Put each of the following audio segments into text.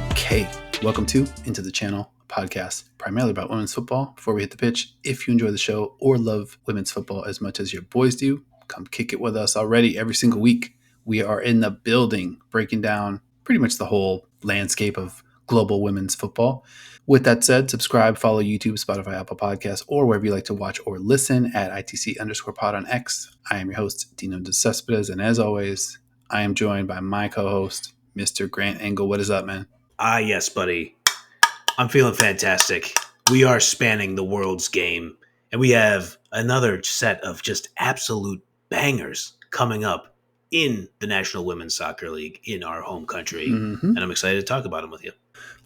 Okay, welcome to Into the Channel, a podcast primarily about women's football. Before we hit the pitch, if you enjoy the show or love women's football as much as your boys do, come kick it with us already every single week. We are in the building breaking down pretty much the whole landscape of global women's football. With that said, subscribe, follow YouTube, Spotify, Apple Podcasts, or wherever you like to watch or listen at ITC_pod on X. I am your host, Dino DeCespedes, and as always, I am joined by my co-host, Mr. Grant Engel. What is up, man? Yes, buddy. I'm feeling fantastic. We are spanning the world's game, and we have another set of just absolute bangers coming up in the National Women's Soccer League in our home country, and I'm excited to talk about them with you.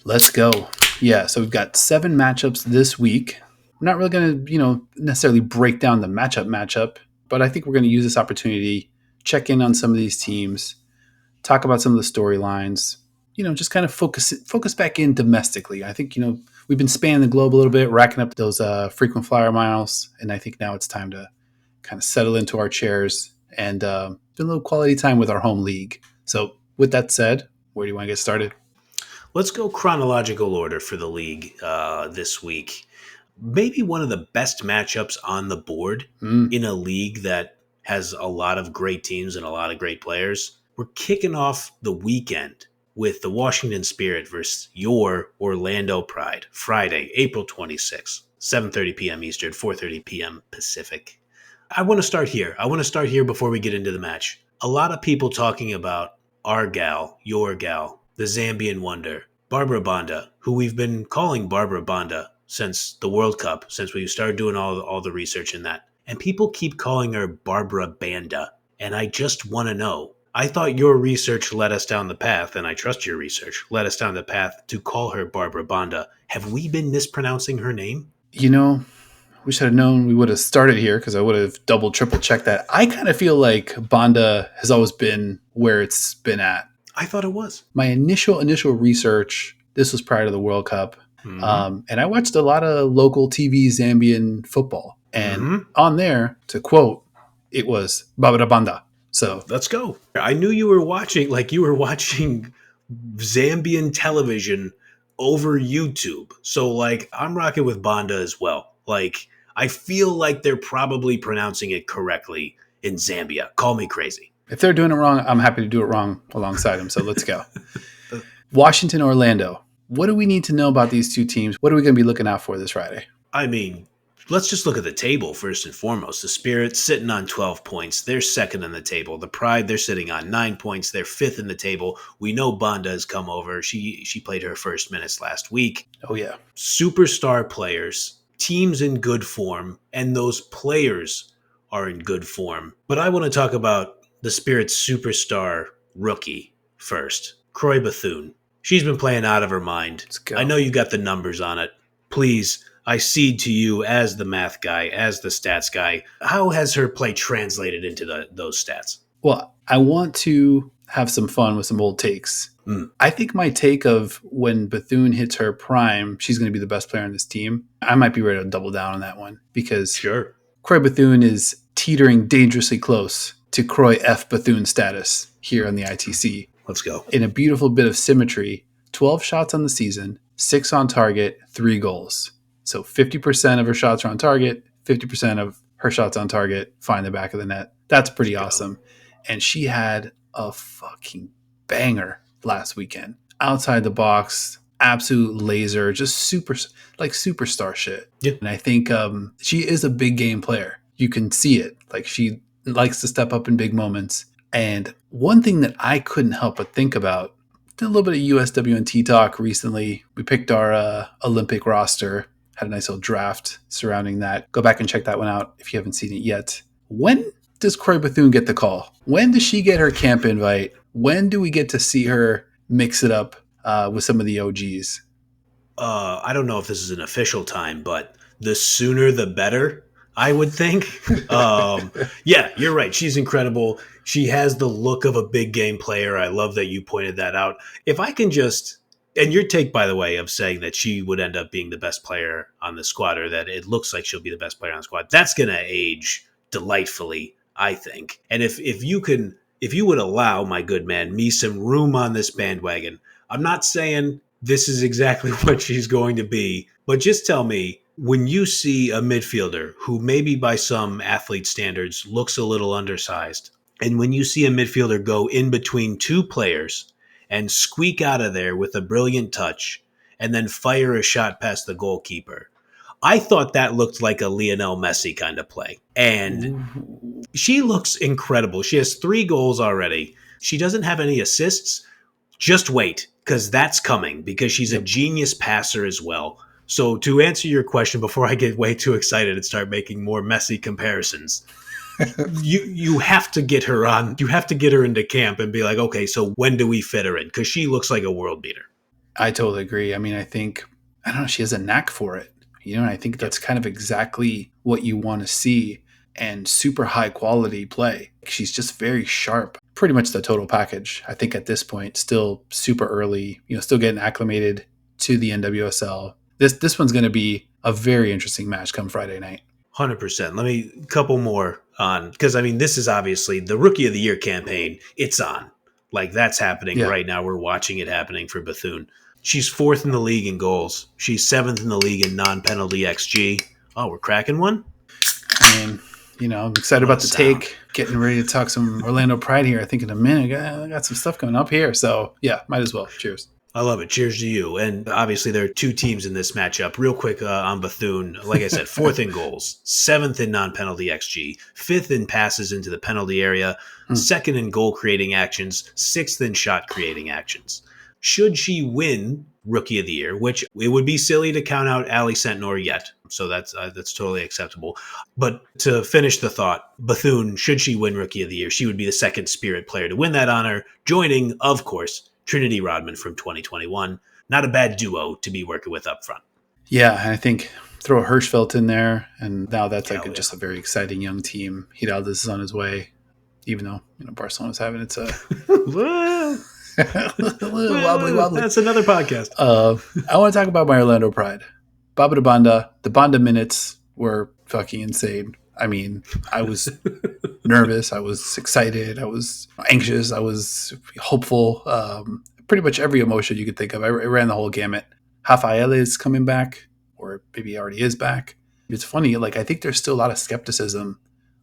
Let's go. Yeah, so we've got 7 matchups this week. We're not really going to, necessarily break down the matchup, but I think we're going to use this opportunity, check in on some of these teams, talk about some of the storylines, just kind of focus back in domestically. I think, we've been spanning the globe a little bit, racking up those frequent flyer miles, and I think now it's time to kind of settle into our chairs and do a little quality time with our home league. So with that said, where do you want to get started? Let's go chronological order for the league this week. Maybe one of the best matchups on the board in a league that has a lot of great teams and a lot of great players. We're kicking off the weekend with the Washington Spirit versus your Orlando Pride, Friday, April 26th, 7:30 p.m. Eastern, 4:30 p.m. Pacific. I want to start here before we get into the match. A lot of people talking about our gal, your gal, the Zambian wonder, Barbara Banda, who we've been calling Barbara Banda since the World Cup, since we started doing all the research in that. And people keep calling her Barbara Banda. And I just want to know, I thought your research led us down the path, and I trust your research, led us down the path to call her Barbara Banda. Have we been mispronouncing her name? We should have known we would have started here because I would have double, triple checked that. I kind of feel like Banda has always been where it's been at. I thought it was. My initial research, this was prior to the World Cup, and I watched a lot of local TV Zambian football. And on there, to quote, it was Barbara Banda. So let's go. I knew you were watching Zambian television over YouTube. So I'm rocking with Banda as well. I feel like they're probably pronouncing it correctly in Zambia. Call me crazy. If they're doing it wrong, I'm happy to do it wrong alongside them. So let's go. Washington, Orlando. What do we need to know about these two teams? What are we going to be looking out for this Friday? I mean, let's just look at the table first and foremost. The Spirit sitting on 12 points. They're second in the table. The Pride, they're sitting on 9 points. They're fifth in the table. We know Banda has come over. She played her first minutes last week. Oh, yeah. Superstar players, teams in good form, and those players are in good form. But I want to talk about the Spirit's superstar rookie first, Croy Bethune. She's been playing out of her mind. I know you got the numbers on it. Please, I cede to you as the math guy, as the stats guy. How has her play translated into those stats? Well, I want to have some fun with some old takes. I think my take of when Bethune hits her prime, she's going to be the best player on this team. I might be ready to double down on that one because Croy Bethune is teetering dangerously close to Croy F. Bethune status here on the ITC. Let's go. In a beautiful bit of symmetry, 12 shots on the season, 6 on target, 3 goals. So 50% of her shots are on target, 50% of her shots on target find the back of the net. That's pretty awesome. And she had a fucking banger last weekend. Outside the box, absolute laser, just superstar shit. Yeah. And I think she is a big game player. You can see it. She likes to step up in big moments. And one thing that I couldn't help but think about, did a little bit of USWNT talk recently. We picked our Olympic roster, had a nice little draft surrounding that. Go back and check that one out if you haven't seen it yet. When does Croy Bethune get the call? When does she get her camp invite? When do we get to see her mix it up with some of the OGs? I don't know if this is an official time, but the sooner the better, I would think. Yeah, you're right. She's incredible. She has the look of a big game player. I love that you pointed that out. If I can just, and your take, by the way, of saying that she would end up being the best player on the squad, or that it looks like she'll be the best player on the squad, that's going to age delightfully, I think. And if you can if you would allow, my good man, me some room on this bandwagon, I'm not saying this is exactly what she's going to be, but just tell me, when you see a midfielder who maybe by some athlete standards looks a little undersized, and when you see a midfielder go in between two players and squeak out of there with a brilliant touch and then fire a shot past the goalkeeper, I thought that looked like a Lionel Messi kind of play. And she looks incredible. She has 3 goals already. She doesn't have any assists. Just wait, because that's coming, because she's a genius passer as well. So to answer your question before I get way too excited and start making more messy comparisons, you have to get her on. You have to get her into camp and be like, okay, so when do we fit her in? Because she looks like a world beater. I totally agree. I mean, I don't know, she has a knack for it. And I think that's kind of exactly what you want to see, and super high quality play. She's just very sharp, pretty much the total package. I think at this point, still super early, still getting acclimated to the NWSL. This one's going to be a very interesting match come Friday night. 100%. Let me a couple more on, because I mean, this is obviously the Rookie of the Year campaign. It's on. Like, that's happening right now. We're watching it happening for Bethune. She's 4th in the league in goals. She's 7th in the league in non-penalty XG. Oh, we're cracking one? I mean, I'm excited about the take. Getting ready to talk some Orlando Pride here. I think in a minute. I got some stuff coming up here. So, yeah, might as well. Cheers. I love it. Cheers to you. And obviously there are 2 teams in this matchup. Real quick on Bethune, like I said, 4th in goals, 7th in non-penalty XG, 5th in passes into the penalty area, 2nd in goal-creating actions, 6th in shot-creating actions. Should she win Rookie of the Year, which it would be silly to count out Ali Sentnor yet, so that's totally acceptable. But to finish the thought, Bethune, should she win Rookie of the Year, she would be the 2nd Spirit player to win that honor, joining, of course, Trinity Rodman from 2021. Not a bad duo to be working with up front. Yeah, and I think throw Hirschfeld in there, and now that's just a very exciting young team. Hidalgo is on his way, even though Barcelona's having its a little wobbly. That's another podcast. I want to talk about my Orlando Pride. Baba de Banda. The Banda minutes were fucking insane. I mean, I was nervous. I was excited. I was anxious. I was hopeful. Pretty much every emotion you could think of. I ran the whole gamut. Rafael is coming back, or maybe he already is back. It's funny. Like, I think there's still a lot of skepticism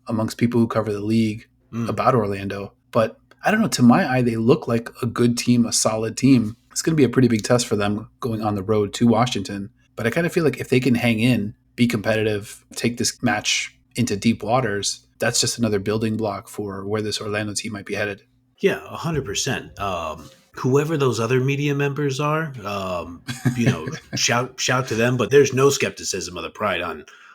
amongst people who cover the league about Orlando. But I don't know. To my eye, they look like a good team, a solid team. It's going to be a pretty big test for them going on the road to Washington. But I kind of feel like if they can hang in, be competitive, take this match into deep waters, that's just another building block for where this Orlando team might be headed. Yeah, 100%. Whoever those other media members are, shout to them. But there's no skepticism of the Pride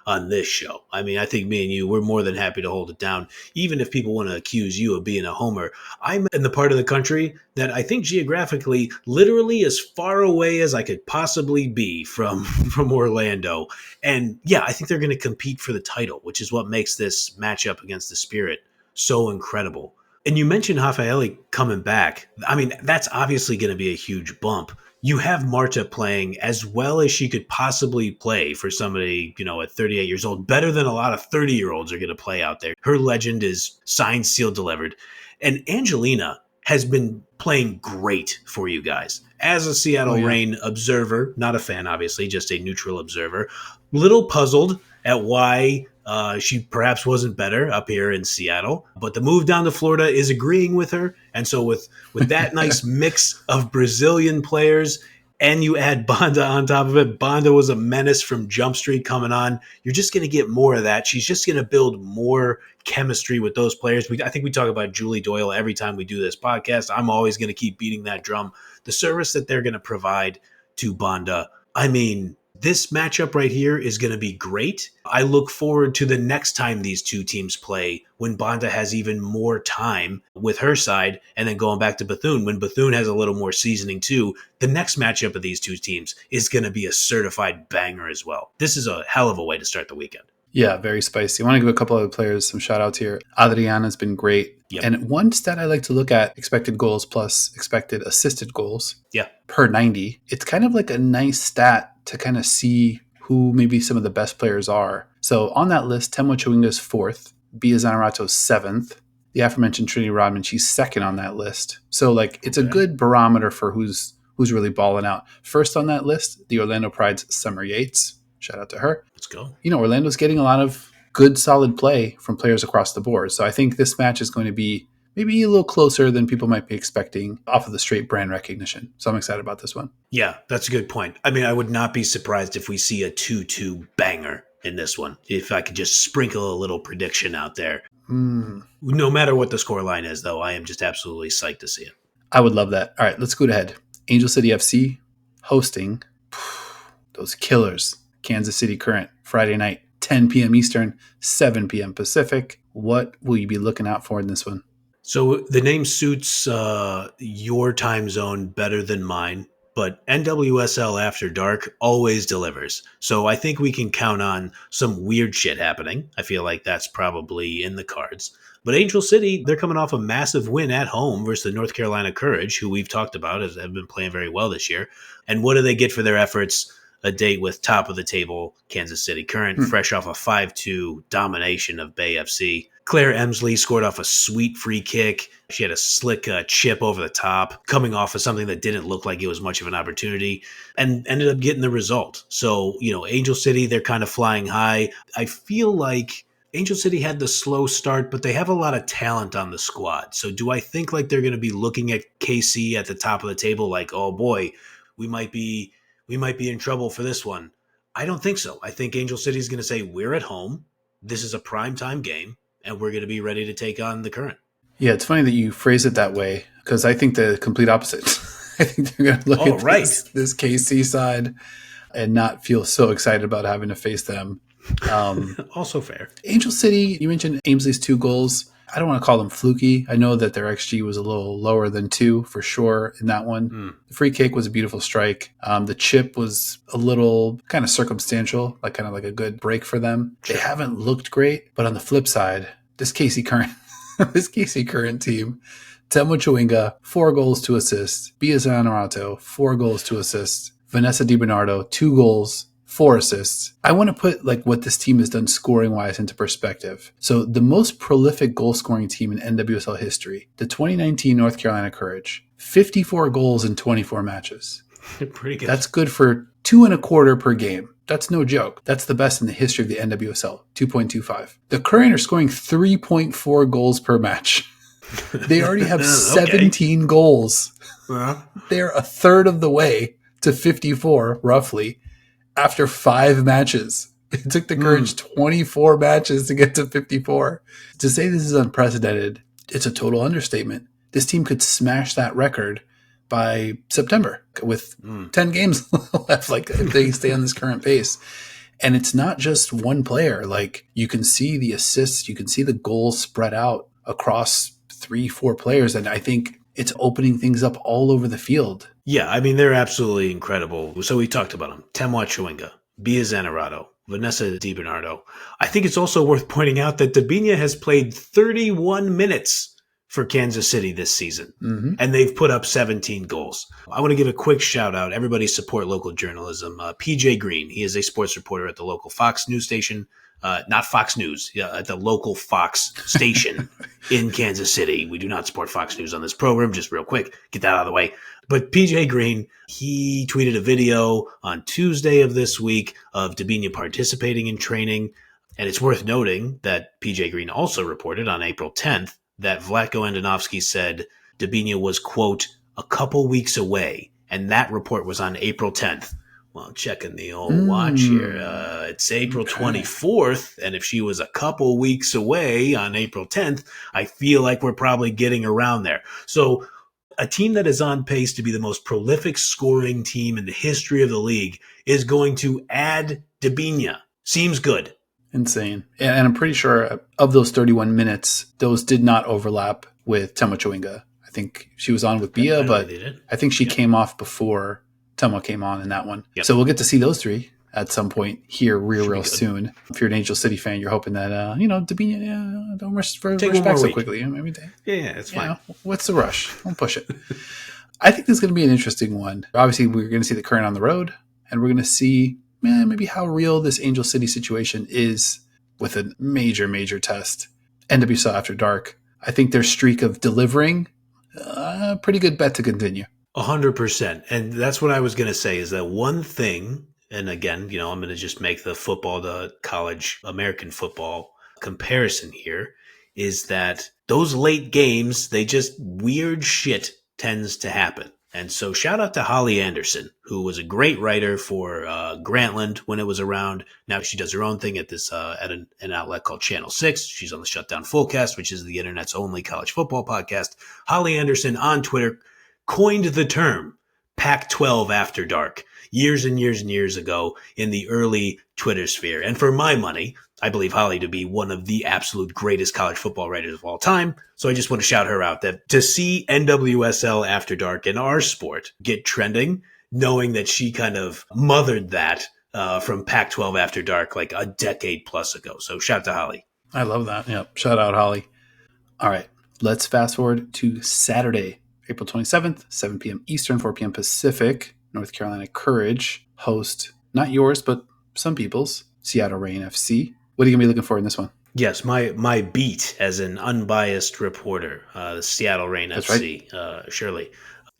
on this show. I mean, I think me and you, we're more than happy to hold it down. Even if people want to accuse you of being a homer, I'm in the part of the country that I think geographically, literally as far away as I could possibly be from Orlando. And yeah, I think they're going to compete for the title, which is what makes this matchup against the Spirit so incredible. And you mentioned Rafael coming back. I mean, that's obviously going to be a huge bump. You have Marta playing as well as she could possibly play for somebody, at 38 years old, better than a lot of 30-year-olds are going to play out there. Her legend is signed, sealed, delivered. And Angelina has been playing great for you guys. As a Seattle Reign observer, not a fan, obviously, just a neutral observer, little puzzled at why she perhaps wasn't better up here in Seattle, but the move down to Florida is agreeing with her. And so with that nice mix of Brazilian players, and you add Banda on top of it, Banda was a menace from Jump Street coming on. You're just going to get more of that. She's just going to build more chemistry with those players. I think we talk about Julie Doyle every time we do this podcast. I'm always going to keep beating that drum. The service that they're going to provide to Banda, I mean, this matchup right here is going to be great. I look forward to the next time these two teams play when Banda has even more time with her side, and then going back to Bethune when Bethune has a little more seasoning too. The next matchup of these two teams is going to be a certified banger as well. This is a hell of a way to start the weekend. Yeah, very spicy. I want to give a couple other players some shout outs here. Adriana's been great. Yep. And one stat I like to look at, expected goals plus expected assisted goals per 90. It's kind of like a nice stat to kind of see who maybe some of the best players are. So on that list, Temo Chawinga's 4th, Bia Zanarato's 7th, the aforementioned Trinity Rodman, she's second on that list. So like it's a good barometer for who's really balling out. First on that list, the Orlando Pride's Summer Yates. Shout out to her. Let's go. Orlando's getting a lot of good, solid play from players across the board. So I think this match is going to be maybe a little closer than people might be expecting off of the straight brand recognition. So I'm excited about this one. Yeah, that's a good point. I mean, I would not be surprised if we see a 2-2 banger in this one. If I could just sprinkle a little prediction out there. No matter what the scoreline is, though, I am just absolutely psyched to see it. I would love that. All right, let's go ahead. Angel City FC hosting those killers. Kansas City Current, Friday night, 10 p.m. Eastern, 7 p.m. Pacific. What will you be looking out for in this one? So the name suits your time zone better than mine, but NWSL After Dark always delivers. So I think we can count on some weird shit happening. I feel like that's probably in the cards. But Angel City, they're coming off a massive win at home versus the North Carolina Courage, who we've talked about as have been playing very well this year. And what do they get for their efforts? A date with top of the table Kansas City Current, fresh off a 5-2 domination of Bay FC. Claire Emsley scored off a sweet free kick. She had a slick chip over the top, coming off of something that didn't look like it was much of an opportunity, and ended up getting the result. So, Angel City, they're kind of flying high. I feel like Angel City had the slow start, but they have a lot of talent on the squad. So do I think like they're going to be looking at KC at the top of the table like, oh boy, we might be in trouble for this one? I don't think so. I think Angel City is going to say, we're at home. This is a primetime game, and we're going to be ready to take on the Current. Yeah, it's funny that you phrase it that way, because I think the complete opposite. I think they're going to look at this KC side and not feel so excited about having to face them. Also fair. Angel City, you mentioned Amesley's 2 goals. I don't want to call them fluky. I know that their XG was a little lower than 2 for sure in that one. The free kick was a beautiful strike. The chip was a little kind of circumstantial, like kind of like a good break for them. They haven't looked great, but on the flip side, this KC Current team, Thelma Chawinga, 4 goals, 2 assists. Bia Zanerato, 4 goals, 2 assists. Vanessa DiBernardo, 2 goals, 4 assists. I want to put like what this team has done scoring wise into perspective. So the most prolific goal scoring team in NWSL history, the 2019 North Carolina Courage, 54 goals in 24 matches. Pretty good. That's good for 2.25 per game. That's no joke. That's the best in the history of the NWSL, 2.25. The Current are scoring 3.4 goals per match. They already have 17 goals. They're a third of the way to 54, roughly, after 5 matches. It took the Courage 24 matches to get to 54. To say this is unprecedented, it's a total understatement. This team could smash that record by September with 10 games left, like if they stay on this current pace. And it's not just one player. Like you can see the assists, you can see the goals spread out across 3-4 players. And I think it's opening things up all over the field. Yeah, I mean, they're absolutely incredible. So we talked about them. Thelma Chawinga, Bia Zanerato, Vanessa DiBernardo. I think it's also worth pointing out that Dabinia has played 31 minutes for Kansas City this season, and they've put up 17 goals. I want to give a quick shout out. Everybody support local journalism. PJ Green, he is a sports reporter at the local Fox news station. Not Fox News, at the local Fox station in Kansas City. We do not support Fox News on this program, just real quick, get that out of the way. But PJ Green, he tweeted a video on Tuesday of this week of Dabinia participating in training. And it's worth noting that PJ Green also reported on April 10th that Vlatko Andonovski said Dabinia was, quote, a couple weeks away. And that report was on April 10th. Well, checking the old watch here. It's April 24th, and if she was a couple weeks away on April 10th, I feel like we're probably getting around there. So a team that is on pace to be the most prolific scoring team in the history of the league is going to add Dabinia. Seems good. Insane. And I'm pretty sure of those 31 minutes, those did not overlap with Thelma Chawinga. I think she was on with Bia, but I think she came off before Thelma came on in that one. Yep. So we'll get to see those 3 at some point here real soon. If you're an Angel City fan, you're hoping that, Dabinia, don't rush back so quickly. Maybe it's fine. What's the rush? Don't push it. I think this is going to be an interesting one. Obviously, we're going to see the Current on the road, and we're going to see maybe how real this Angel City situation is with a major test. NWSL After Dark. I think their streak of delivering, pretty good bet to continue. 100%. And that's what I was going to say is that one thing, and again, I'm going to just make the football to college American football comparison here, is that those late games, weird shit tends to happen. And so shout out to Holly Anderson, who was a great writer for Grantland when it was around. Now she does her own thing at an outlet called Channel 6. She's on the Shutdown Fullcast, which is the internet's only college football podcast. Holly Anderson on Twitter coined the term Pac-12 After Dark years and years and years ago in the early Twitter sphere. And for my money, I believe Holly to be one of the absolute greatest college football writers of all time. So I just want to shout her out that to see NWSL After Dark in our sport get trending, knowing that she kind of mothered that from Pac-12 After Dark like a decade plus ago. So shout to Holly. I love that. Yeah. Shout out, Holly. All right. Let's fast forward to Saturday, April 27th, 7 p.m. Eastern, 4 p.m. Pacific. North Carolina Courage host, not yours, but some people's, Seattle Reign FC. What are you going to be looking for in this one? Yes, my beat as an unbiased reporter, the Seattle Reign FC, right. Surely.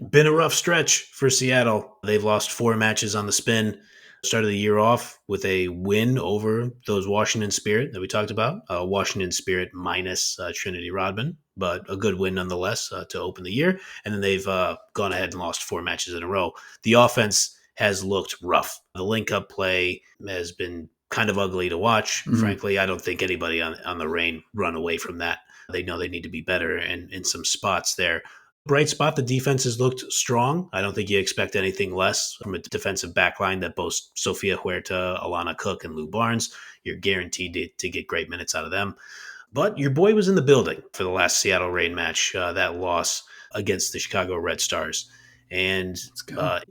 Been a rough stretch for Seattle. They've lost 4 matches on the spin. Started the year off with a win over those Washington Spirit that we talked about. Washington Spirit minus Trinity Rodman, but a good win nonetheless to open the year. And then they've gone ahead and lost 4 matches in a row. The offense has looked rough. The link-up play has been kind of ugly to watch. Mm-hmm. Frankly, I don't think anybody on the Reign run away from that. They know they need to be better in some spots there. Bright spot, the defense has looked strong. I don't think you expect anything less from a defensive backline that boasts Sofia Huerta, Alana Cook, and Lou Barnes. You're guaranteed to get great minutes out of them. But your boy was in the building for the last Seattle Reign match, that loss against the Chicago Red Stars. And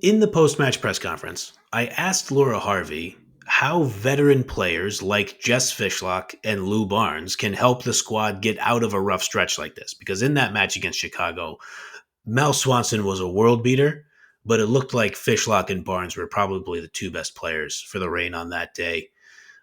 in the post-match press conference, I asked Laura Harvey how veteran players like Jess Fishlock and Lou Barnes can help the squad get out of a rough stretch like this. Because in that match against Chicago, Mel Swanson was a world beater, but it looked like Fishlock and Barnes were probably the 2 best players for the Reign on that day.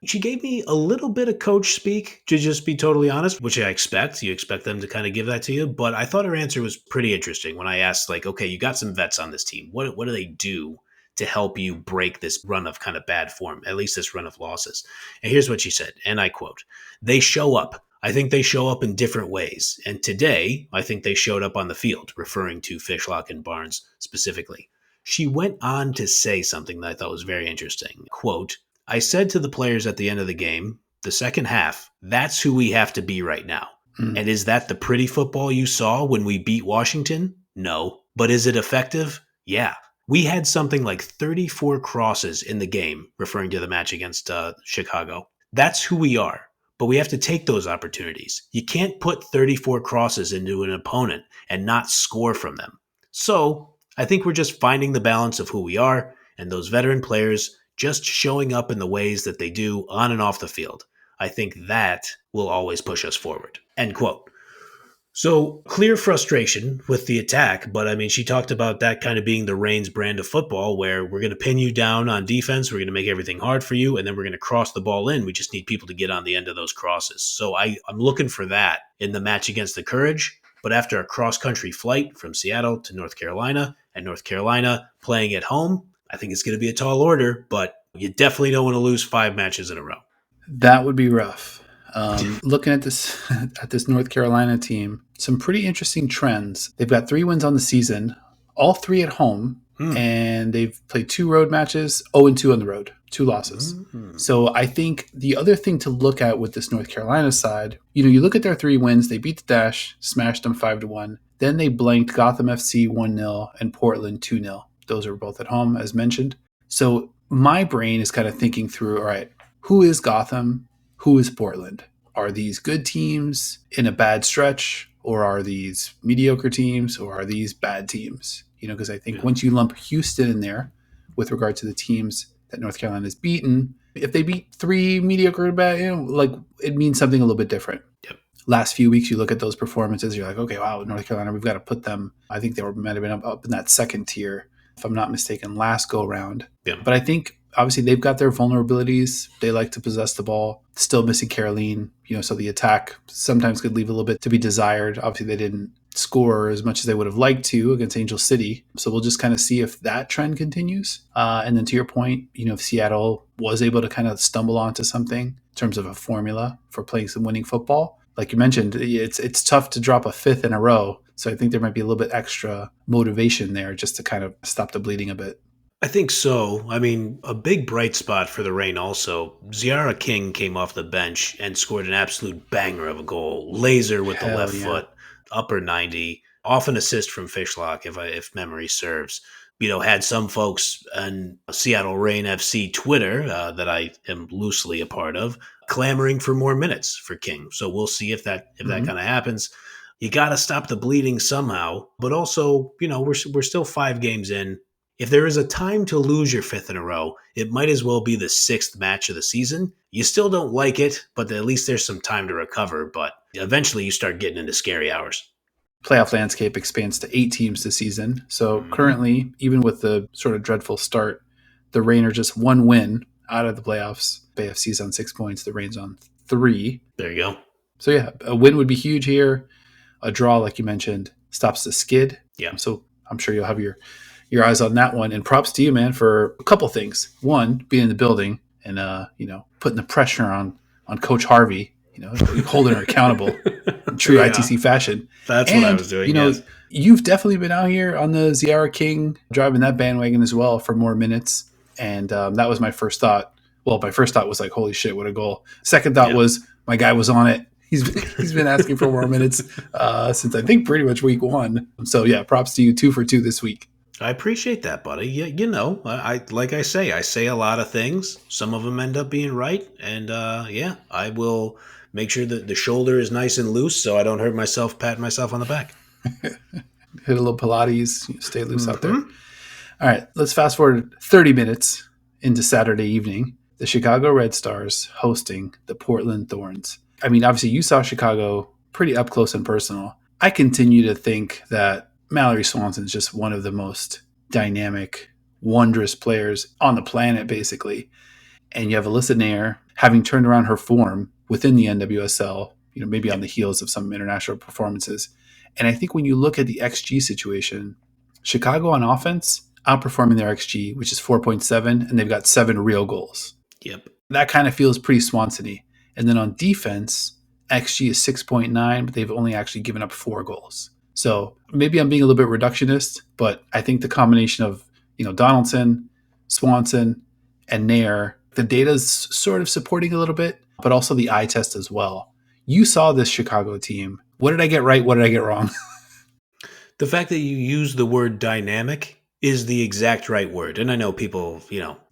She gave me a little bit of coach speak, to just be totally honest, which I expect. You expect them to kind of give that to you. But I thought her answer was pretty interesting when I asked, okay, you got some vets on this team. What do they do to help you break this run of kind of bad form, at least this run of losses? And here's what she said, and I quote, "They show up. I think they show up in different ways. And today, I think they showed up on the field," referring to Fishlock and Barnes specifically. She went on to say something that I thought was very interesting. Quote, "I said to the players at the end of the game, the second half, that's who we have to be right now. And is that the pretty football you saw when we beat Washington? No. But is it effective? Yeah. We had something like 34 crosses in the game," referring to the match against Chicago. "That's who we are, but we have to take those opportunities. You can't put 34 crosses into an opponent and not score from them. So I think we're just finding the balance of who we are and those veteran players just showing up in the ways that they do on and off the field. I think that will always push us forward." End quote. So clear frustration with the attack, but I mean, she talked about that kind of being the Reign's brand of football, where we're going to pin you down on defense, we're going to make everything hard for you, and then we're going to cross the ball in. We just need people to get on the end of those crosses. So I'm looking for that in the match against the Courage, but after a cross-country flight from Seattle to North Carolina, and North Carolina playing at home, I think it's going to be a tall order, but you definitely don't want to lose 5 matches in a row. That would be rough. Looking at this North Carolina team, some pretty interesting trends. They've got 3 wins on the season, all 3 at home, and they've played 2 road matches, 0-2 on the road, 2 losses. So I think the other thing to look at with this North Carolina side, you look at their 3 wins. They beat the Dash, smashed them 5-1. Then they blanked Gotham FC 1-0 and Portland 2-0. Those are both at home, as mentioned. So my brain is kind of thinking through, all right, who is Gotham? Who is Portland? Are these good teams in a bad stretch, or are these mediocre teams, or are these bad teams? Because I think once you lump Houston in there with regard to the teams that North Carolina has beaten, if they beat 3 mediocre to bad, it means something a little bit different. Yep. Last few weeks, you look at those performances, you're like, okay, wow, North Carolina, we've got to put them. I think might have been up in that second tier, if I'm not mistaken, last go round. Yeah. But I think obviously they've got their vulnerabilities. They like to possess the ball. Still missing Caroline, so the attack sometimes could leave a little bit to be desired. Obviously, they didn't score as much as they would have liked to against Angel City. So we'll just kind of see if that trend continues. And then to your point, if Seattle was able to kind of stumble onto something in terms of a formula for playing some winning football, like you mentioned, it's tough to drop a fifth in a row. So I think there might be a little bit extra motivation there just to kind of stop the bleeding a bit. I think so. I mean, a big bright spot for the Reign also. Ziara King came off the bench and scored an absolute banger of a goal. Laser with the left foot, upper 90, off an assist from Fishlock, if memory serves. Had some folks on Seattle Reign FC Twitter that I am loosely a part of clamoring for more minutes for King. So we'll see if that kind of happens. You got to stop the bleeding somehow, but also, we're still 5 games in. If there is a time to lose your 5th in a row, it might as well be the 6th match of the season. You still don't like it, but at least there's some time to recover. But eventually you start getting into scary hours. Playoff landscape expands to 8 teams this season. So currently, even with the sort of dreadful start, the Reign are just 1 win out of the playoffs. AFC's on 6 points. The Reign's on 3. There you go. So yeah, a win would be huge here. A draw, like you mentioned, stops the skid. Yeah. So I'm sure you'll have your eyes on that one. And props to you, man, for a couple things. One, being in the building and putting the pressure on Coach Harvey, holding her accountable in true ITC fashion. That's what I was doing. You've definitely been out here on the Ziara King, driving that bandwagon as well for more minutes. And that was my first thought. Well, my first thought was like, holy shit, what a goal. Second thought was my guy was on it. He's been asking for more minutes since I think pretty much week 1. So yeah, props to you, 2 for 2 this week. I appreciate that, buddy. Yeah, I like I say a lot of things. Some of them end up being right, and I will make sure that the shoulder is nice and loose so I don't hurt myself patting myself on the back. Hit a little Pilates, stay loose out there. All right, let's fast forward 30 minutes into Saturday evening. The Chicago Red Stars hosting the Portland Thorns. I mean, obviously you saw Chicago pretty up close and personal. I continue to think that Mallory Swanson is just one of the most dynamic, wondrous players on the planet, basically. And you have Alyssa Nair having turned around her form within the NWSL, maybe on the heels of some international performances. And I think when you look at the XG situation, Chicago on offense outperforming their XG, which is 4.7, and they've got 7 real goals. Yep. That kind of feels pretty Swanson-y. And then on defense, XG is 6.9, but they've only actually given up 4 goals. So maybe I'm being a little bit reductionist, but I think the combination of, Donaldson, Swanson, and Nair, the data's sort of supporting a little bit, but also the eye test as well. You saw this Chicago team. What did I get right? What did I get wrong? The fact that you use the word dynamic is the exact right word. And I know people,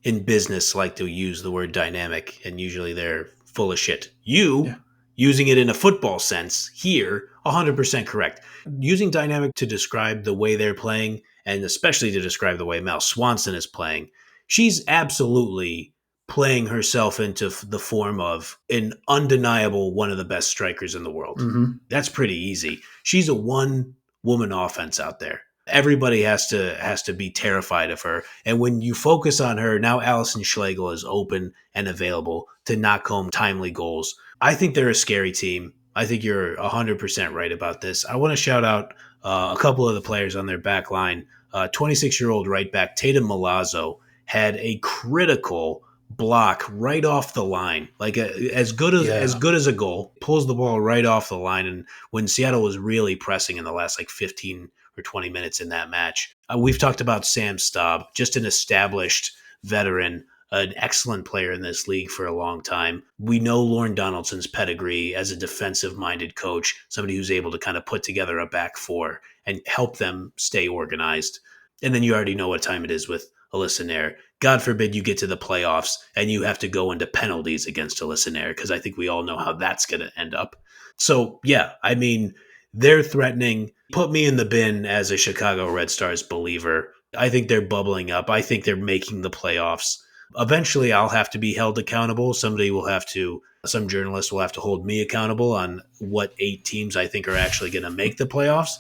in business like to use the word dynamic, and usually they're full of shit. Using it in a football sense here, 100% correct. Using dynamic to describe the way they're playing, and especially to describe the way Mal Swanson is playing, she's absolutely playing herself into the form of an undeniable one of the best strikers in the world. That's pretty easy. She's a one-woman offense out there. Everybody has to be terrified of her. And when you focus on her, now Allison Schlegel is open and available to knock home timely goals. I think they're a scary team. I think you're 100% right about this. I want to shout out a couple of the players on their back line. 26-year-old right back Tatum Milazzo had a critical block right off the line, like as good as a goal. Pulls the ball right off the line, and when Seattle was really pressing in the last 15 or 20 minutes in that match. We've talked about Sam Staub, just an established veteran, an excellent player in this league for a long time. We know Lauren Donaldson's pedigree as a defensive-minded coach, somebody who's able to kind of put together a back four and help them stay organized. And then you already know what time it is with Alyssa Nair. God forbid you get to the playoffs and you have to go into penalties against Alyssa Nair, because I think we all know how that's going to end up. So, yeah, I mean, they're threatening. Put me in the bin as a Chicago Red Stars believer. I think they're bubbling up. I think they're making the playoffs. Eventually, I'll have to be held accountable. Some journalist will have to hold me accountable on what 8 teams I think are actually going to make the playoffs.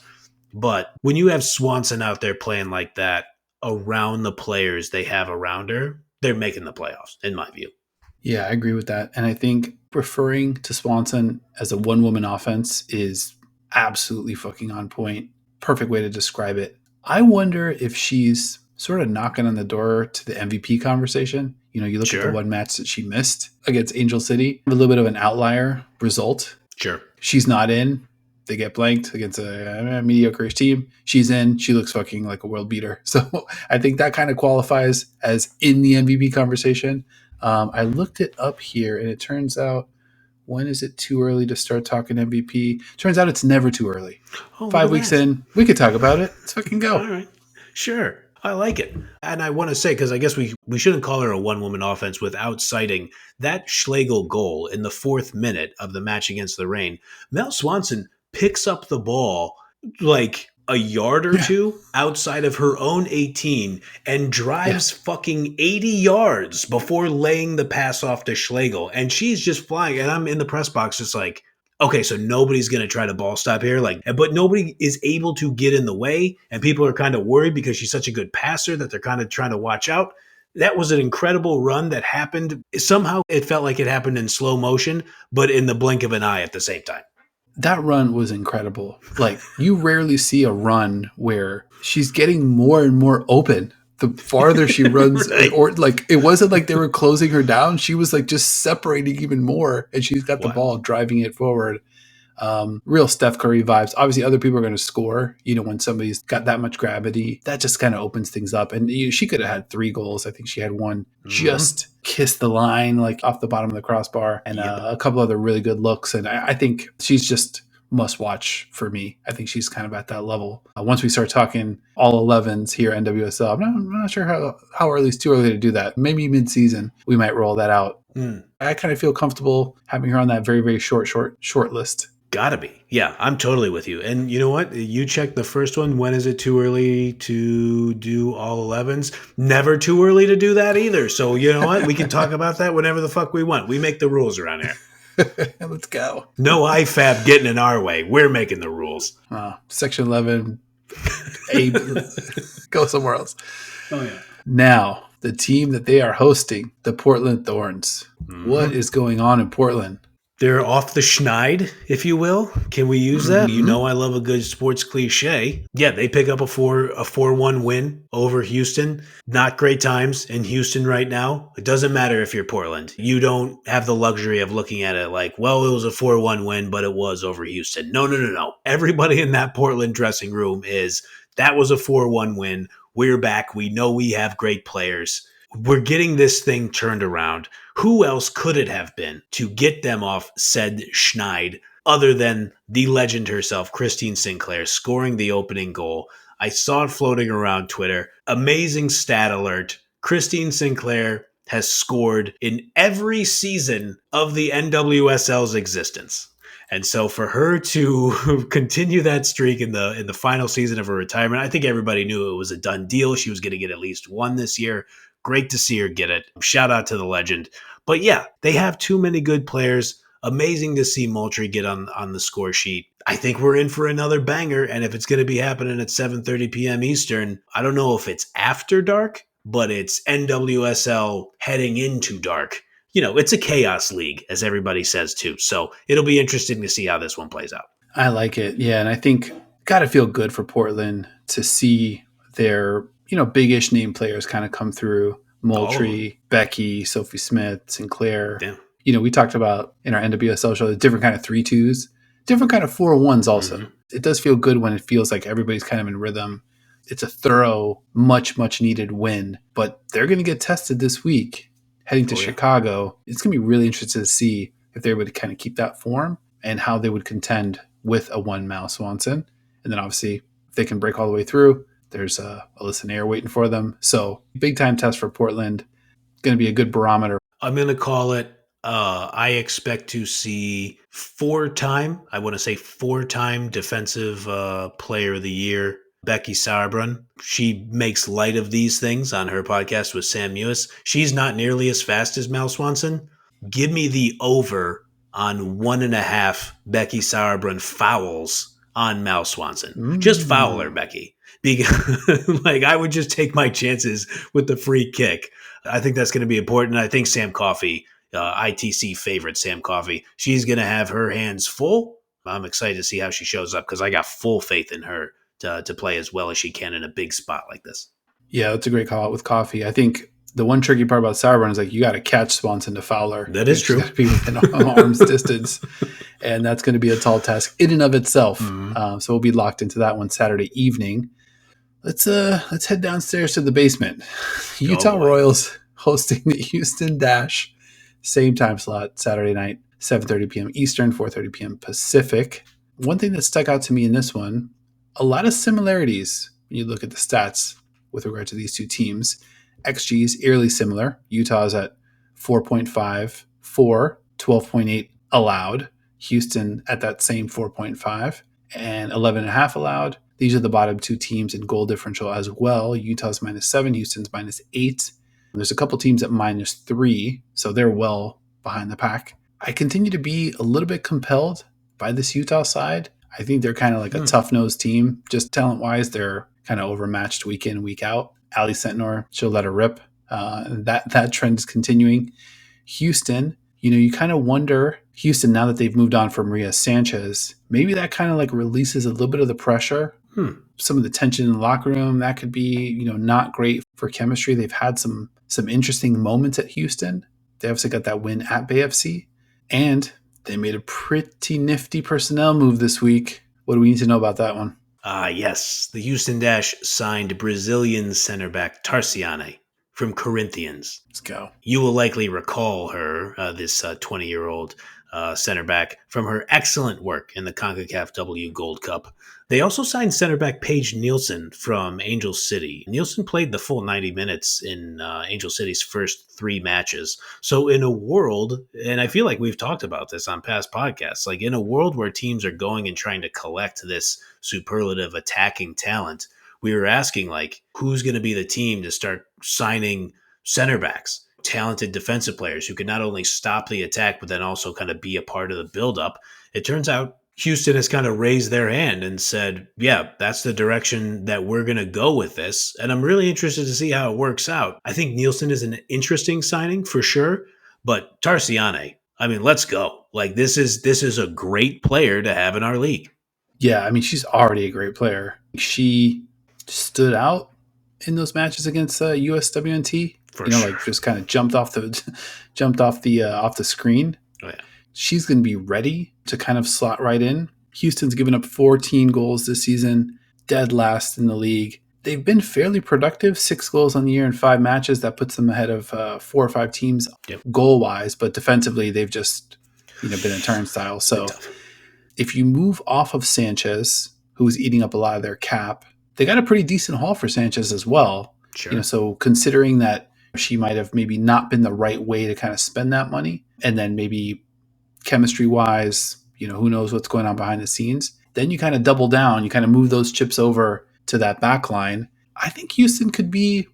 But when you have Swanson out there playing like that around the players they have around her, they're making the playoffs, in my view. Yeah, I agree with that. And I think referring to Swanson as a one-woman offense is absolutely fucking on point. Perfect way to describe it. I wonder if she's sort of knocking on the door to the MVP conversation. You know, you look at the one match that she missed against Angel City, a little bit of an outlier result. Sure. She's not in. They get blanked against a mediocre team. She's in. She looks fucking like a world beater. So I think that kind of qualifies as in the MVP conversation. I looked it up here, and it turns out, when is it too early to start talking MVP? Turns out it's never too early. 5 weeks in, we could talk about it. Let's fucking go. All right. Sure. I like it. And I want to say, because I guess we shouldn't call her a one-woman offense without citing that Schlegel goal in the 4th minute of the match against the Reign. Mel Swanson picks up the ball like a yard or two outside of her own 18 and drives fucking 80 yards before laying the pass off to Schlegel. And she's just flying. And I'm in the press box just like, okay, so nobody's going to try to ball stop here. But nobody is able to get in the way. And people are kind of worried because she's such a good passer that they're kind of trying to watch out. That was an incredible run that happened. Somehow it felt like it happened in slow motion, but in the blink of an eye at the same time. That run was incredible. Like, you rarely see a run where she's getting more and more open the farther she runs. Right. Or like, it wasn't like they were closing her down. She was like just separating even more, and she's got the ball driving it forward. Real Steph Curry vibes. Obviously, other people are going to score. You know, when somebody's got that much gravity, that just kind of opens things up. And she could have had 3 goals. I think she had one just kiss the line, like off the bottom of the crossbar, and a couple other really good looks. And I think she's just must watch for me. I think she's kind of at that level. Once we start talking all 11s here at NWSL, I'm not sure how early. It's too early to do that. Maybe mid-season we might roll that out. I kind of feel comfortable having her on that very, very short list. Gotta be. Yeah, I'm totally with you. And you know what? You checked the first one. When is it too early to do all 11s? Never too early to do that either. So you know what? We can talk about that whenever the fuck we want. We make the rules around here. Let's go. No IFAB getting in our way. We're making the rules. Section 11, A, go somewhere else. Oh, yeah. Now, the team that they are hosting, the Portland Thorns. What is going on in Portland? They're off the schneid, if you will. Can we use that? You know I love a good sports cliche. Yeah, they pick up a 4-1 win over Houston. Not great times in Houston right now. It doesn't matter if you're Portland. You don't have the luxury of looking at it like, well, it was a 4-1 win, but it was over Houston. No. Everybody in that Portland dressing room that was a 4-1 win. We're back. We know we have great players. We're getting this thing turned around. Who else could it have been to get them off said schneid other than the legend herself, Christine Sinclair, scoring the opening goal? I saw it floating around Twitter. Amazing stat alert. Christine Sinclair has scored in every season of the NWSL's existence. And so for her to continue that streak in the final season of her retirement, I think everybody knew it was a done deal. She was going to get at least one this year. Great to see her get it. Shout out to the legend. But yeah, they have too many good players. Amazing to see Moultrie get on the score sheet. I think we're in for another banger. And if it's going to be happening at 7:30 p.m. Eastern, I don't know if it's after dark, but it's NWSL heading into dark. You know, it's a chaos league, as everybody says too. So it'll be interesting to see how this one plays out. I like it. Yeah. And I think got to feel good for Portland to see their, big-ish name players kind of come through. Moultrie, Becky, Sophie Smith, Sinclair. Yeah. We talked about in our NWSL show, the different kind of 3-2s, different kind of 4-1s also. It does feel good when it feels like everybody's kind of in rhythm. It's a thorough, much, much needed win, but they're going to get tested this week heading to Chicago. It's going to be really interesting to see if they would kind of keep that form and how they would contend with a one Mal Swanson. And then obviously if they can break all the way through, there's Alyssa Nair waiting for them. So big time test for Portland. Going to be a good barometer. I'm going to call it, I expect to see four-time defensive player of the year, Becky Sauerbrunn. She makes light of these things on her podcast with Sam Mewis. She's not nearly as fast as Mal Swanson. Give me the over on 1.5 Becky Sauerbrunn fouls on Mal Swanson. Just foul her, Becky. Because, I would just take my chances with the free kick. I think that's going to be important. I think Sam Coffey, ITC favorite Sam Coffey, she's going to have her hands full. I'm excited to see how she shows up because I got full faith in her to play as well as she can in a big spot like this. Yeah, that's a great call out with Coffey. I think the one tricky part about Sauerbrunn is like you got to catch Swanson to Fowler. That is true. Got to be within arm's distance, and that's going to be a tall task in and of itself. Mm-hmm. So we'll be locked into that one Saturday evening. Let's head downstairs to the basement. Utah Royals hosting the Houston Dash, same time slot, Saturday night, 7:30 p.m. Eastern, 4:30 p.m. Pacific. One thing that stuck out to me in this one, a lot of similarities when you look at the stats with regard to these two teams. XG is eerily similar. Utah's at 4.5 for 12.8 allowed. Houston at that same 4.5 and 11.5 allowed. These are the bottom two teams in goal differential as well. Utah's -7, Houston's -8. There's a couple teams at -3, so they're well behind the pack. I continue to be a little bit compelled by this Utah side. I think they're kind of like a tough-nosed team. Just talent-wise, they're kind of overmatched week in, week out. Ali Sentnor, she'll let her rip. That trend is continuing. Houston, you kind of wonder, Houston, now that they've moved on from Maria Sanchez, maybe that kind of like releases a little bit of the pressure. Some of the tension in the locker room, that could be, not great for chemistry. They've had some interesting moments at Houston. They obviously got that win at Bay FC, and they made a pretty nifty personnel move this week. What do we need to know about that one? Yes. The Houston Dash signed Brazilian center back Tarciane from Corinthians. Let's go. You will likely recall her, this 20-year-old center back, from her excellent work in the CONCACAF W Gold Cup. They also signed center back Paige Nielsen from Angel City. Nielsen played the full 90 minutes in Angel City's first 3 matches. So in a world, and I feel like we've talked about this on past podcasts, like in a world where teams are going and trying to collect this superlative attacking talent, we were asking, like, who's going to be the team to start signing center backs, talented defensive players who can not only stop the attack, but then also kind of be a part of the buildup. It turns out Houston has kind of raised their hand and said, yeah, that's the direction that we're going to go with this. And I'm really interested to see how it works out. I think Nielsen is an interesting signing for sure, but Tarciane, I mean, let's go. Like, this is a great player to have in our league. Yeah, I mean, she's already a great player. She stood out in those matches against USWNT. For sure. Like just kind of jumped off the screen. Oh, yeah. She's going to be ready to kind of slot right in. Houston's given up 14 goals this season, dead last in the league. They've been fairly productive, 6 goals on the year in 5 matches. That puts them ahead of 4 or 5 teams goal-wise, but defensively they've just been a turnstile. So if you move off of Sanchez, who's eating up a lot of their cap, they got a pretty decent haul for Sanchez as well. Sure. So considering that she might have maybe not been the right way to kind of spend that money, and then maybe chemistry-wise, who knows what's going on behind the scenes, then you kind of double down, you kind of move those chips over to that back line. I think Houston could be,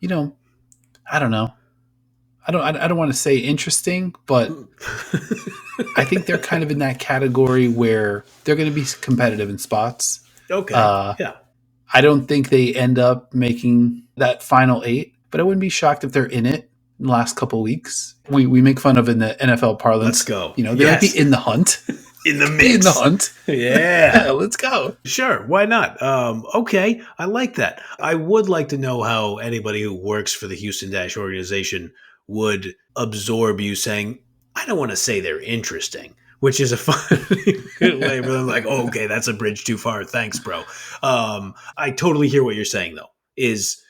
I don't know. I don't want to say interesting, but I think they're kind of in that category where they're going to be competitive in spots. Okay. Yeah. I don't think they end up making that final 8, but I wouldn't be shocked if they're in it in the last couple of weeks. We make fun of in the NFL parlance. Let's go. They might be in the hunt. In the mix. In the hunt. Yeah. Let's go. Sure. Why not? Okay. I like that. I would like to know how anybody who works for the Houston Dash organization would absorb you saying, I don't want to say they're interesting, which is a funny way for them, like, oh, okay, that's a bridge too far. Thanks, bro. I totally hear what you're saying, though, is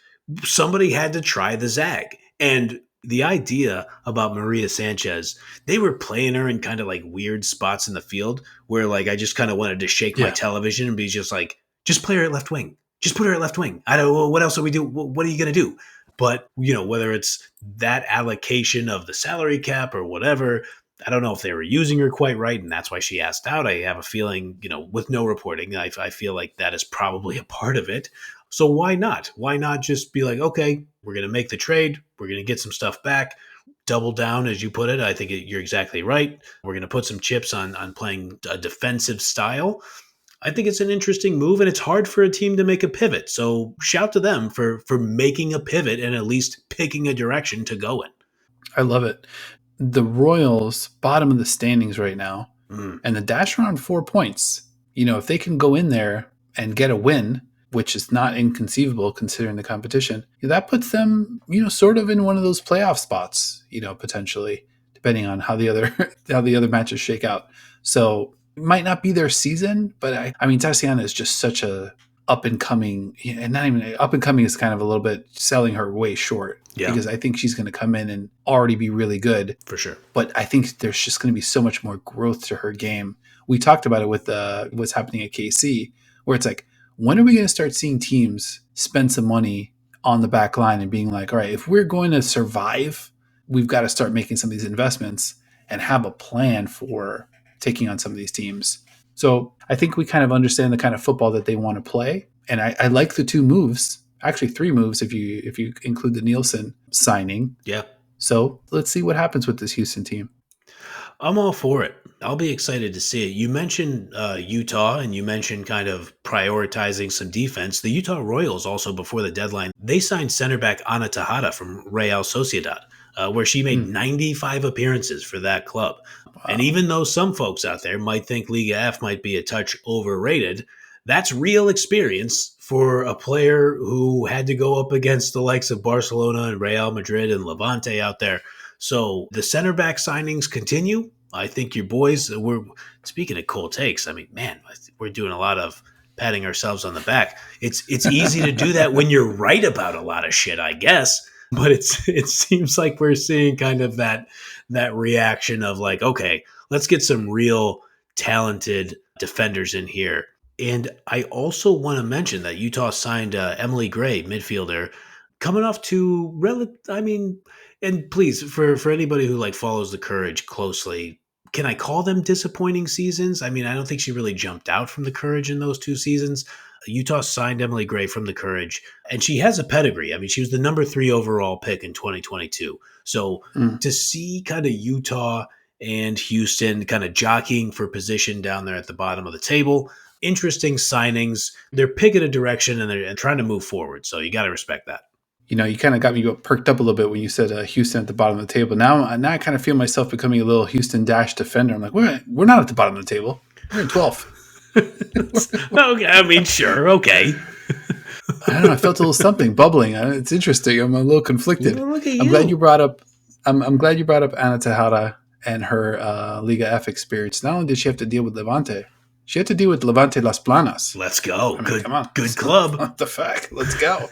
somebody had to try the zag. And the idea about Maria Sanchez, they were playing her in kind of like weird spots in the field where, like, I just kind of wanted to shake my television and be just like, just play her at left wing. Just put her at left wing. I don't know. What else do we do? What are you going to do? But, whether it's that allocation of the salary cap or whatever, I don't know if they were using her quite right, and that's why she asked out. I have a feeling, with no reporting, I feel like that is probably a part of it. So why not? Why not just be like, okay, we're going to make the trade. We're going to get some stuff back. Double down, as you put it. I think you're exactly right. We're going to put some chips on playing a defensive style. I think it's an interesting move, and it's hard for a team to make a pivot. So shout to them for making a pivot and at least picking a direction to go in. I love it. The Royals, bottom of the standings right now, and the Dash are on 4 points. If they can go in there and get a win, which is not inconceivable considering the competition, that puts them, sort of in one of those playoff spots, potentially, depending on how the other matches shake out. So it might not be their season, but I mean, Tatiana is just such a up and coming, and not even up and coming is kind of a little bit selling her way short. Yeah. Because I think she's going to come in and already be really good. For sure. But I think there's just going to be so much more growth to her game. We talked about it with what's happening at KC, where it's like, when are we going to start seeing teams spend some money on the back line and being like, all right, if we're going to survive, we've got to start making some of these investments and have a plan for taking on some of these teams. So I think we kind of understand the kind of football that they want to play. And I like the 2 moves, actually 3 moves if you include the Nielsen signing. Yeah. So let's see what happens with this Houston team. I'm all for it. I'll be excited to see it. You mentioned Utah, and you mentioned kind of prioritizing some defense. The Utah Royals also, before the deadline, they signed center back Ana Tejada from Real Sociedad, where she made 95 appearances for that club. Wow. And even though some folks out there might think Liga F might be a touch overrated, that's real experience for a player who had to go up against the likes of Barcelona and Real Madrid and Levante out there. So the center back signings continue. I think your boys, we're speaking of cold takes. I mean, man, we're doing a lot of patting ourselves on the back. It's easy to do that when you're right about a lot of shit, I guess. But it seems like we're seeing kind of that reaction of like, okay, let's get some real talented defenders in here. And I also want to mention that Utah signed Emily Gray, midfielder, coming off to and please, for anybody who like follows the Courage closely, can I call them disappointing seasons? I mean, I don't think she really jumped out from the Courage in those 2 seasons. Utah signed Emily Gray from the Courage, and she has a pedigree. I mean, she was the number 3 overall pick in 2022. So to see kind of Utah and Houston kind of jockeying for position down there at the bottom of the table, interesting signings. They're picking a direction and they're trying to move forward. So you got to respect that. You kind of got me perked up a little bit when you said Houston at the bottom of the table. Now I kind of feel myself becoming a little Houston Dash defender. I'm like, we're not at the bottom of the table. We're in 12th. Okay, I mean, sure, okay. I don't know. I felt a little something bubbling. It's interesting. I'm a little conflicted. Well, look at you. I'm glad you brought up. I'm glad you brought up Ana Tejada and her Liga F experience. Not only did she have to deal with Levante, she had to deal with Levante Las Planas. Let's go. I mean, come on. Good club. What the fuck? Let's go.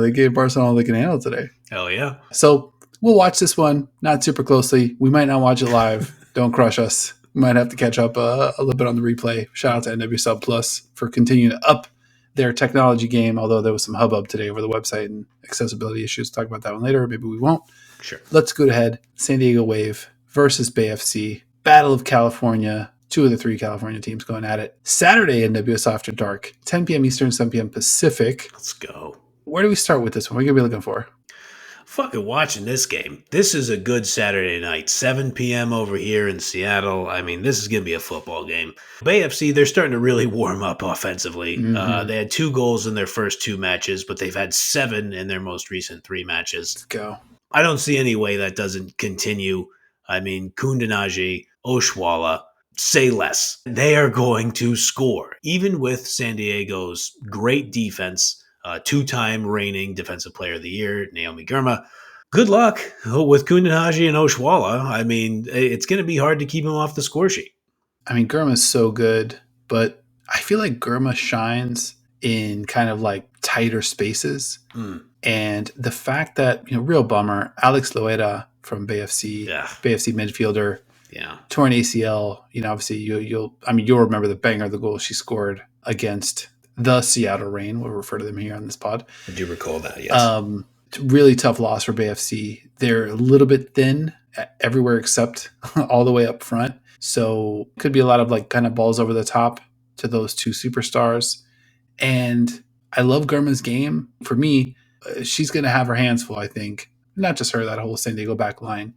They gave Barcelona all they can handle today. Hell yeah. So we'll watch this one, not super closely. We might not watch it live. Don't crush us. We might have to catch up a little bit on the replay. Shout out to NWSL Plus for continuing to up their technology game, although there was some hubbub today over the website and accessibility issues. Talk about that one later. Maybe we won't. Sure. Let's go ahead. San Diego Wave versus Bay FC. Battle of California. 2 of the 3 California teams going at it. Saturday, NWSL After Dark. 10 p.m. Eastern, 7 p.m. Pacific. Let's go. Where do we start with this one? What are you going to be looking for? Fucking watching this game. This is a good Saturday night. 7 p.m. over here in Seattle. I mean, this is going to be a football game. Bay FC, they're starting to really warm up offensively. Mm-hmm. They had 2 goals in their first 2 matches, but they've had 7 in their most recent 3 matches. Let's go. I don't see any way that doesn't continue. I mean, Kundanaji, Oshwala, say less. They are going to score. Even with San Diego's great defense, 2-time reigning Defensive Player of the Year, Naomi Girma. Good luck with Kundanaji and Oshwala. I mean, it's going to be hard to keep him off the score sheet. I mean, Girma's so good, but I feel like Girma shines in kind of like tighter spaces. And the fact that, real bummer, Alex Loera from Bay FC, Bay FC midfielder, torn ACL, obviously you'll remember the banger, the goal she scored against the Seattle Reign. We'll refer to them here on this pod. I do recall that, yes. Really tough loss for Bay FC. They're a little bit thin everywhere except all the way up front. So could be a lot of like kind of balls over the top to those 2 superstars. And I love Girma's game. For me, she's going to have her hands full, I think. Not just her, that whole San Diego back line.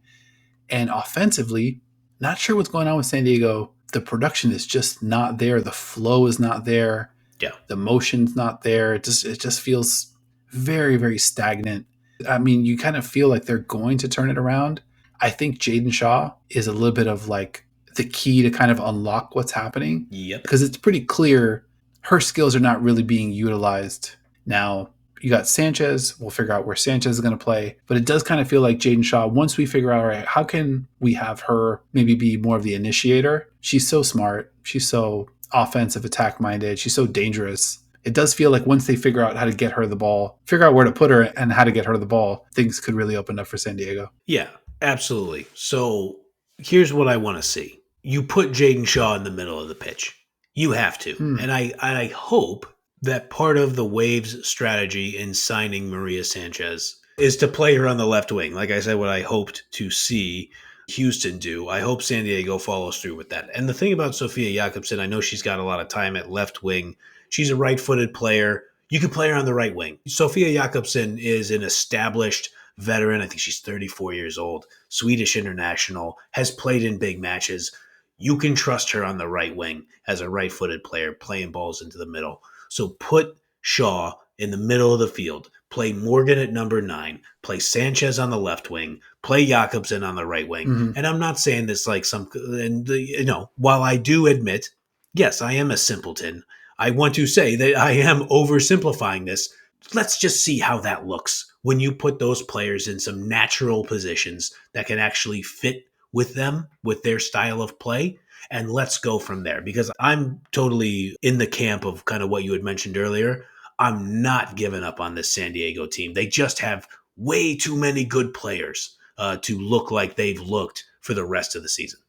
And offensively, not sure what's going on with San Diego. the production is just not there. The flow is not there. Yeah. The motion's not there. It just feels very, very stagnant. I mean, you kind of feel like they're going to turn it around. I think Jaden Shaw is a little bit of like the key to kind of unlock what's happening. Yep. Because it's pretty clear her skills are not really being utilized. Now, you got Sanchez. We'll figure out where Sanchez is going to play. But it does kind of feel like Jaden Shaw, once we figure out, all right, how can we have her maybe be more of the initiator? She's so smart. She's so offensive, attack minded. She's so dangerous. It does feel like once they figure out how to get her the ball, figure out where to put her and how to get her the ball, things could really open up for San Diego. Yeah, absolutely. So here's what I want to see. You put Jaden Shaw in the middle of the pitch. You have to. And I hope that part of the Waves' strategy in signing Maria Sanchez is to play her on the left wing. Like I said, what I hoped to see Houston do. I hope San Diego follows through with that. And the thing about Sophia Jakobsen, I know she's got a lot of time at left wing. She's a right-footed player. You can play her on the right wing. Sophia Jakobsen is an established veteran. I think she's 34 years old, Swedish international, has played in big matches. You can trust her on the right wing as a right-footed player playing balls into the middle. So put Shaw in the middle of the field, play Morgan at number 9, play Sanchez on the left wing, play Jakobsen on the right wing. Mm-hmm. And I'm not saying this like while I do admit, yes, I am a simpleton. I want to say that I am oversimplifying this. Let's just see how that looks when you put those players in some natural positions that can actually fit with them, with their style of play. And let's go from there, because I'm totally in the camp of kind of what you had mentioned earlier. I'm not giving up on this San Diego team. They just have way too many good players to look like they've looked for the rest of the season.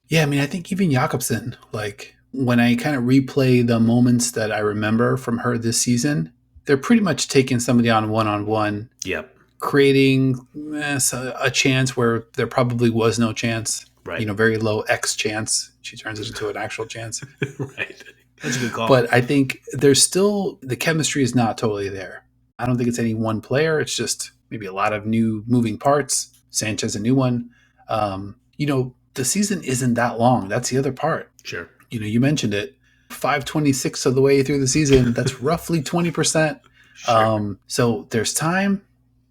Yeah, I mean, I think even Jakobsen, like when I kind of replay the moments that I remember from her this season, they're pretty much taking somebody on one-on-one. Yep. Creating a chance where there probably was no chance. Right. Very low X chance. She turns it into an actual chance. Right. That's a good call. But I think there's still, the chemistry is not totally there. I don't think it's any one player. It's just maybe a lot of new moving parts. Sanchez, a new one. The season isn't that long. That's the other part. Sure. You mentioned it. 5/26 of the way through the season. That's roughly 20%. Sure. So there's time.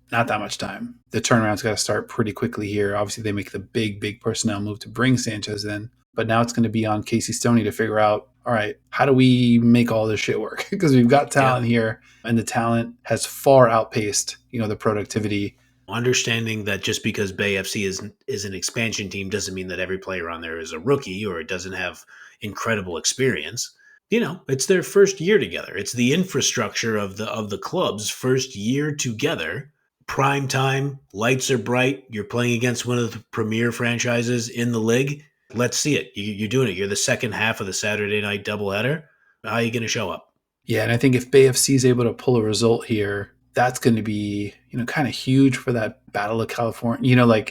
Not that much time. The turnaround's got to start pretty quickly here. Obviously, they make the big personnel move to bring Sanchez in. But now it's going to be on Casey Stoney to figure out, all right, how do we make all this shit work? Because we've got talent here, and the talent has far outpaced, the productivity. Understanding that just because Bay FC is an expansion team doesn't mean that every player on there is a rookie or it doesn't have incredible experience. It's their first year together. It's the infrastructure of the club's first year together. Prime time, lights are bright. You're playing against one of the premier franchises in the league. Let's see it. You're doing it. You're the second half of the Saturday night doubleheader. How are you going to show up? Yeah, and I think if Bay FC is able to pull a result here, that's going to be, kind of huge for that Battle of California.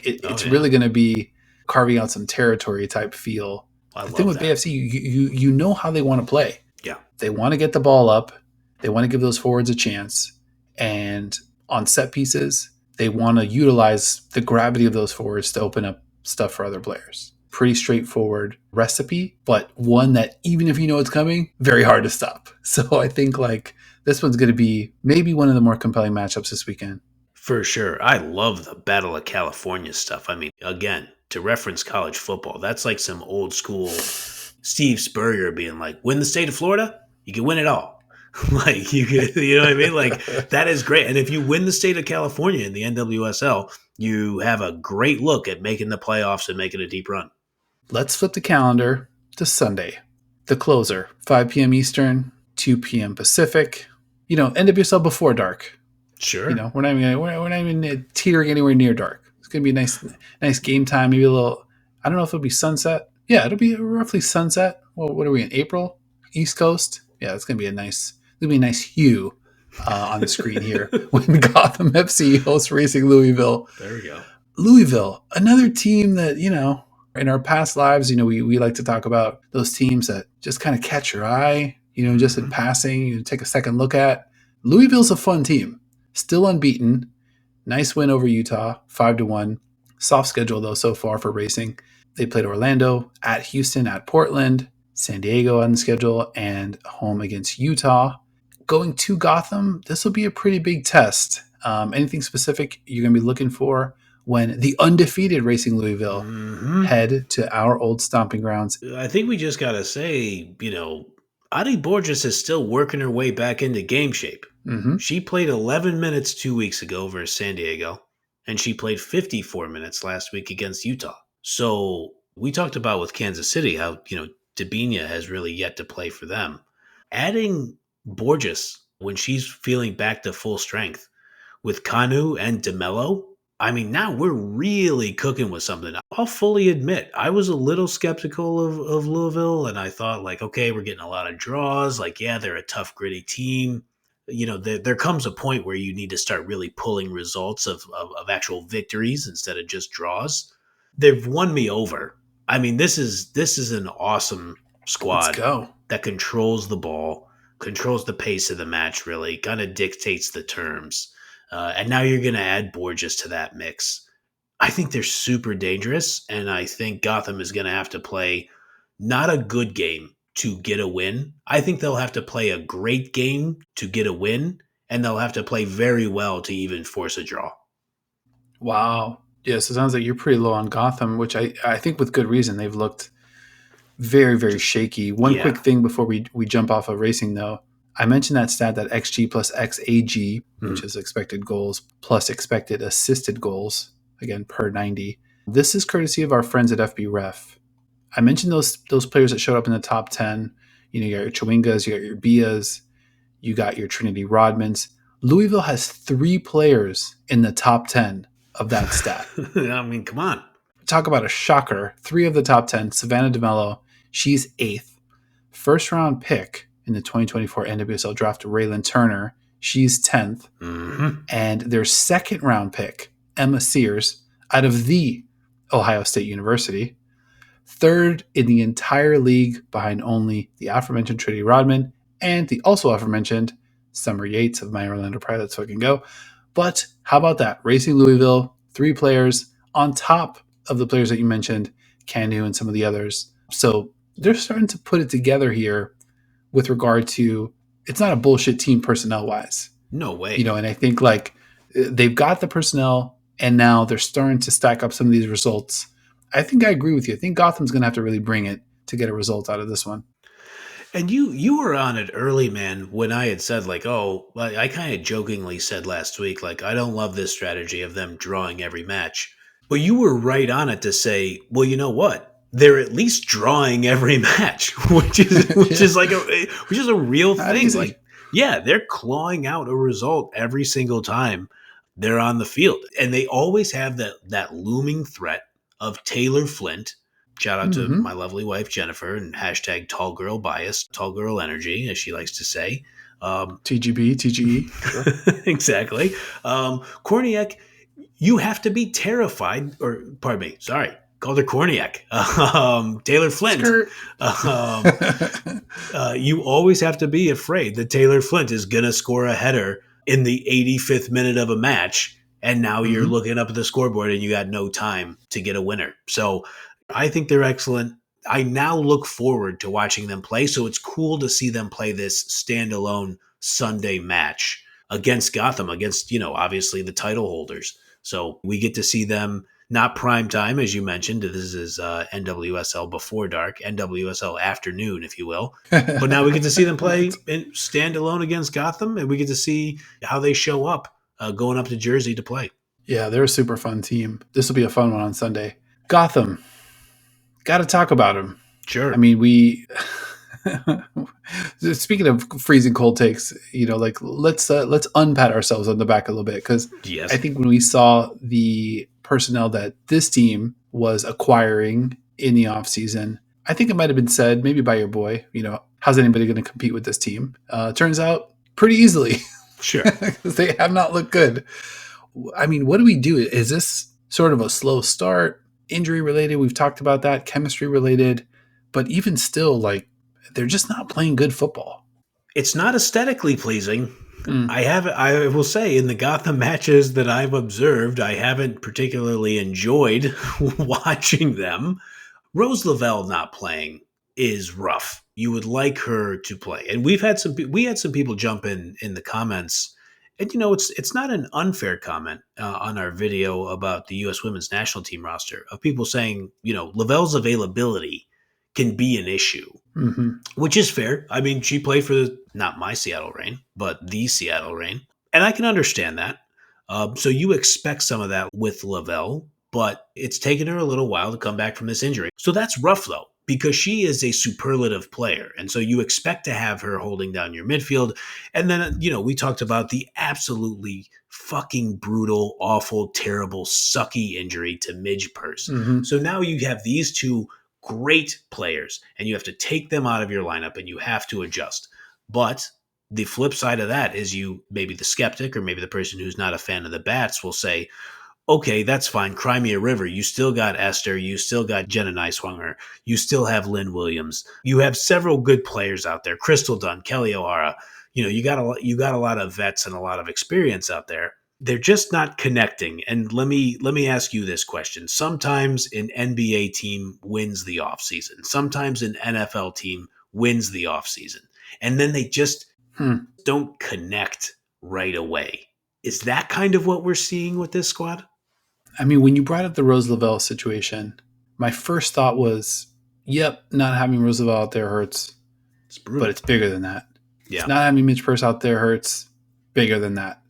It's really going to be carving out some territory type feel. The thing with Bay FC, you know how they want to play. Yeah. They want to get the ball up. They want to give those forwards a chance. And on set pieces, they want to utilize the gravity of those forwards to open up stuff for other players. Pretty straightforward recipe, but one that even if you know it's coming, very hard to stop. So I think this one's going to be maybe one of the more compelling matchups this weekend. For sure. I love the Battle of California stuff. I mean, again, to reference college football, that's like some old school Steve Spurrier being like, win the state of Florida, you can win it all. You know what I mean? That is great. And if you win the state of California in the NWSL, you have a great look at making the playoffs and making a deep run. Let's flip the calendar to Sunday. The closer, 5 p.m. Eastern, 2 p.m. Pacific. NWSL before dark. Sure. We're not even teetering anywhere near dark. It's going to be a nice game time. Maybe a little, I don't know if it'll be sunset. Yeah, it'll be roughly sunset. Well, what are we in April? East Coast. Yeah, it's going to be a nice hue on the screen here when Gotham FC hosts Racing Louisville. There we go. Louisville, another team that, in our past lives, we like to talk about those teams that just kind of catch your eye, just in passing, you take a second look at. Louisville's a fun team. Still unbeaten. Nice win over Utah, 5-1. Soft schedule, though, so far for Racing. They played Orlando, at Houston, at Portland, San Diego on the schedule, and home against Utah. Going to Gotham, this will be a pretty big test. Anything specific you're going to be looking for when the undefeated Racing Louisville head to our old stomping grounds? I think we just got to say, Adi Borges is still working her way back into game shape. Mm-hmm. She played 11 minutes 2 weeks ago versus San Diego, and she played 54 minutes last week against Utah. So we talked about with Kansas City how, Dabinia has really yet to play for them. Adding Borges when she's feeling back to full strength with Kanu and DeMello, now we're really cooking with something. I'll fully admit, I was a little skeptical of Louisville, and I thought, okay, we're getting a lot of draws. They're a tough, gritty team. There comes a point where you need to start really pulling results of actual victories instead of just draws. They've won me over. This is an awesome squad that controls the ball, controls the pace of the match, really, kind of dictates the terms. And now you're going to add Borges to that mix. I think they're super dangerous, and I think Gotham is going to have to play not a good game to get a win. I think they'll have to play a great game to get a win, and they'll have to play very well to even force a draw. Wow. Yes, it sounds like you're pretty low on Gotham, which I think with good reason. They've looked very, very shaky. One quick thing before we jump off of racing, though. I mentioned that stat, that XG plus XAG, which is expected goals plus expected assisted goals, again, per 90. This is courtesy of our friends at FB Ref. I mentioned those players that showed up in the top 10. You got your Chewingas, you got your Bias, you got your Trinity Rodmans. Louisville has 3 players in the top 10 of that stat. Come on. Talk about a shocker. 3 of the top 10. Savannah DeMello, she's 8th. First round pick in the 2024 NWSL draft, Raylan Turner, she's 10th. Mm-hmm. And their second round pick, Emma Sears, out of the Ohio State University, 3rd in the entire league behind only the aforementioned Trinity Rodman and the also aforementioned Summer Yates of my Orlando Pride. Let's fucking go. But how about that? Racing Louisville, 3 players on top of the players that you mentioned, Canu and some of the others. So they're starting to put it together here with regard to, it's not a bullshit team personnel-wise. No way. And I think they've got the personnel, and now they're starting to stack up some of these results. I think I agree with you. I think Gotham's going to have to really bring it to get a result out of this one. And you were on it early, man, when I had said, I kind of jokingly said last week, I don't love this strategy of them drawing every match. But you were right on it to say, well, you know what? They're at least drawing every match, which is a real thing. They're clawing out a result every single time they're on the field. And they always have that looming threat of Taylor Flint. Shout out to my lovely wife, Jennifer, and hashtag tall girl bias, tall girl energy, as she likes to say. TGB, TGE. Sure. Exactly. Korniak, you have to be terrified, or pardon me, sorry, called her Korniak. Taylor Flint. You always have to be afraid that Taylor Flint is going to score a header in the 85th minute of a match, and now you're looking up at the scoreboard and you got no time to get a winner. So I think they're excellent. I now look forward to watching them play, so it's cool to see them play this standalone Sunday match against Gotham, against, obviously the title holders. So we get to see them, not prime time, as you mentioned. This is NWSL before dark, NWSL afternoon, if you will. But now we get to see them play in standalone against Gotham, and we get to see how they show up going up to Jersey to play. Yeah, they're a super fun team. This will be a fun one on Sunday. Gotham. Got to talk about them. Sure. We speaking of freezing cold takes, let's unpat ourselves on the back a little bit, because yes. I think when we saw the personnel that this team was acquiring in the offseason, I think it might have been said, maybe by your boy, how's anybody going to compete with this team? Turns out pretty easily. Sure. Because they have not looked good. What do we do? Is this sort of a slow start? Injury related, we've talked about that, chemistry related, but even still, they're just not playing good football. It's not aesthetically pleasing. I will say, in the Gotham matches that I've observed, I haven't particularly enjoyed watching them. Rose Lavelle not playing is rough. You would like her to play, and we had some people jump in the comments, and it's not an unfair comment on our video about the U.S. Women's National Team roster of people saying Lavelle's availability can be an issue, which is fair. I mean, she played for not my Seattle Reign, but the Seattle Reign, and I can understand that. So you expect some of that with Lavelle, but it's taken her a little while to come back from this injury. So that's rough, though, because she is a superlative player. And so you expect to have her holding down your midfield. And then, we talked about the absolutely fucking brutal, awful, terrible, sucky injury to Midge Purse. So now you have these two great players, and you have to take them out of your lineup, and you have to adjust. But the flip side of that is maybe the skeptic or maybe the person who's not a fan of the Bats will say, okay, that's fine. Cry me a river. You still got Esther. You still got Jenna Neiswanger. You still have Lynn Williams. You have several good players out there. Crystal Dunn, Kelly O'Hara. You got a lot of vets and a lot of experience out there. They're just not connecting. And let me ask you this question. Sometimes an NBA team wins the offseason. Sometimes an NFL team wins the offseason. And then they just don't connect right away. Is that kind of what we're seeing with this squad? I mean, when you brought up the Rose Lavelle situation, my first thought was, yep, not having Rose Lavelle out there hurts, but it's bigger than that. Yeah. Not having Midge Purse out there hurts, bigger than that.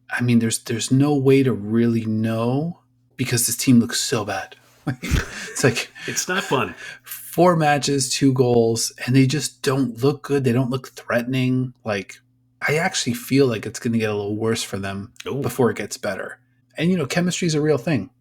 I mean, there's no way to really know because this team looks so bad. It's like it's not fun. 4 matches, 2 goals, and they just don't look good. They don't look threatening. Like, I actually feel like it's going to get a little worse for them before it gets better. And, chemistry is a real thing,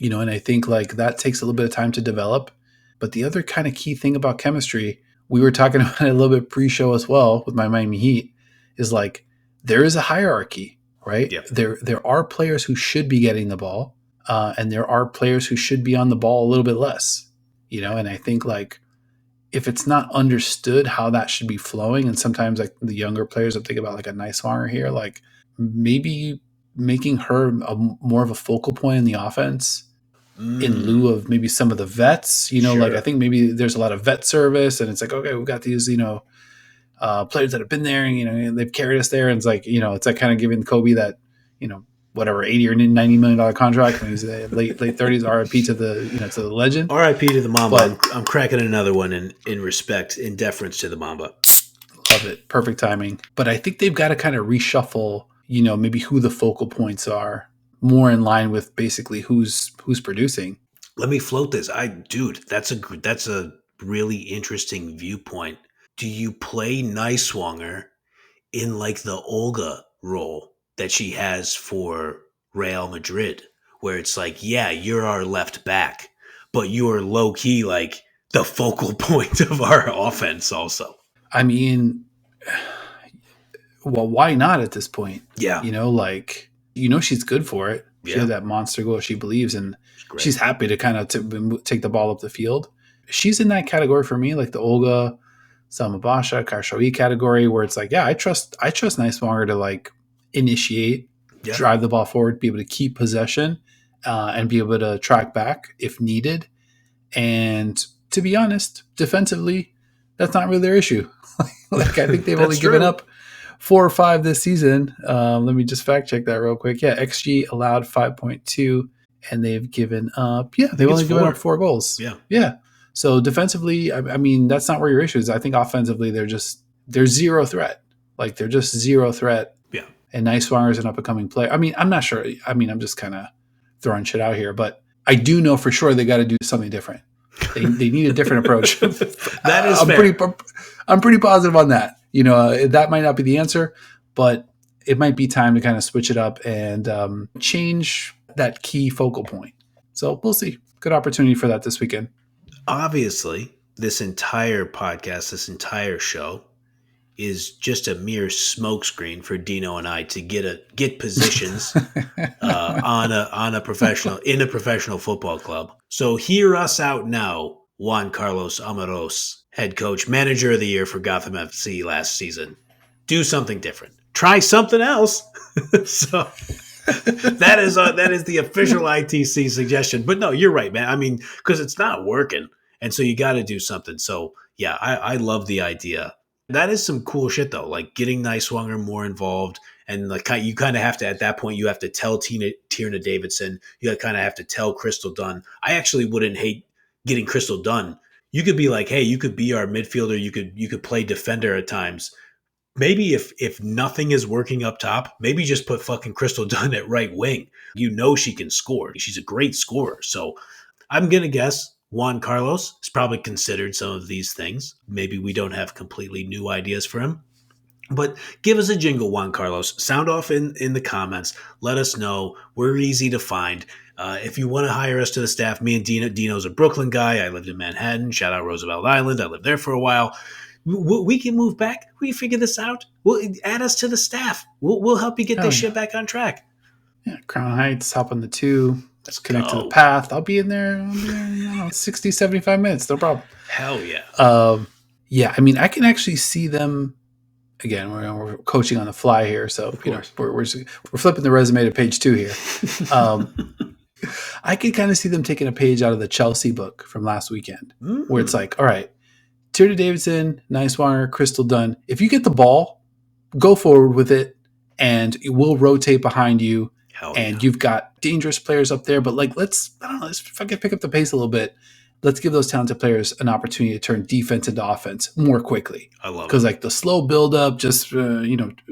and I think like that takes a little bit of time to develop. But the other kind of key thing about chemistry, we were talking about it a little bit pre-show as well with my Miami Heat, is like there is a hierarchy, right? Yep. There are players who should be getting the ball, and there are players who should be on the ball a little bit less, and I think like if it's not understood how that should be flowing, and sometimes like the younger players, I'm thinking about like a Neiswanger here, like maybe making her more of a focal point in the offense in lieu of maybe some of the vets, Sure. Like I think maybe there's a lot of vet service and it's like, okay, we've got these, players that have been there and, they've carried us there. And it's like, it's like kind of giving Kobe that, whatever, $80 or $90 million contract when he's late 30s, RIP to the legend. RIP to the Mamba. But I'm cracking another one in respect, in deference to the Mamba. Love it. Perfect timing. But I think they've got to kind of reshuffle, maybe who the focal points are more in line with basically who's producing. Let me float this. That's a really interesting viewpoint. Do you play Neiswanger in like the Olga role that she has for Real Madrid, where it's like, yeah, you're our left back, but you're low key like the focal point of our offense also? I mean, well, why not at this point? Yeah. She's good for it. She had that monster goal she believes, and she's happy to kind of take the ball up the field. She's in that category for me, like the Olga, Salma Basha, Karshawi category, where it's like, yeah, I trust Neiswanger to like initiate, drive the ball forward, be able to keep possession, and be able to track back if needed. And to be honest, defensively, that's not really their issue. Like I think they've only given up 4 or 5 this season. Let me just fact check that real quick. Yeah, XG allowed 5.2, and they've given up. Yeah, they've only given up 4 goals. Yeah. So defensively, I mean, that's not where your issue is. I think offensively, they're zero threat. Like they're just zero threat. Yeah. And Neiswanger is an up and coming player. I mean, I'm not sure. I mean, I'm just kind of throwing shit out here, but I do know for sure they got to do something different. They need a different approach. That is fair. I'm pretty positive on that. That might not be the answer, but it might be time to kind of switch it up and change that key focal point. So we'll see. Good opportunity for that this weekend. Obviously, this entire podcast, this entire show is just a mere smokescreen for Dino and I to get positions on a professional in a professional football club. So hear us out now, Juan Carlos Amaros, head coach, manager of the year for Gotham FC last season. Do something different. Try something else. So that is the official ITC suggestion. But no, you're right, man. I mean, because it's not working. And so you got to do something. So yeah, I love the idea. That is some cool shit though, like getting Niswanger more involved. And like you kind of have to, at that point, you have to tell Tierna Davidson. You kind of have to tell Crystal Dunn. I actually wouldn't hate getting Crystal Dunn. You could be like, hey, you could be our midfielder. You could play defender at times. Maybe if nothing is working up top, maybe just put fucking Crystal Dunn at right wing. You know she can score. She's a great scorer. So I'm gonna guess Juan Carlos has probably considered some of these things. Maybe we don't have completely new ideas for him. But give us a jingle, Juan Carlos. Sound off in the comments. Let us know. We're easy to find. If you want to hire us to the staff, me and Dino's a Brooklyn guy. I lived in Manhattan. Shout out Roosevelt Island. I lived there for a while. We can move back. We can figure this out. We'll add us to the staff. We'll help you get this shit back on track. Yeah, Crown Heights, hop on the 2. Let's connect to the path. I'll be in there, 60, 75 minutes. No problem. Hell yeah. Yeah, I mean, I can actually see them. Again, we're coaching on the fly here, so we're flipping the resume to page 2 here. I could kind of see them taking a page out of the Chelsea book from last weekend, where it's like, all right, Tierna Davidson, Niswanger, Crystal Dunn. If you get the ball, go forward with it, and we'll rotate behind you. And you've got dangerous players up there, but like let's fucking pick up the pace a little bit. Let's give those talented players an opportunity to turn defense into offense more quickly. I love it. Because like the slow buildup, just,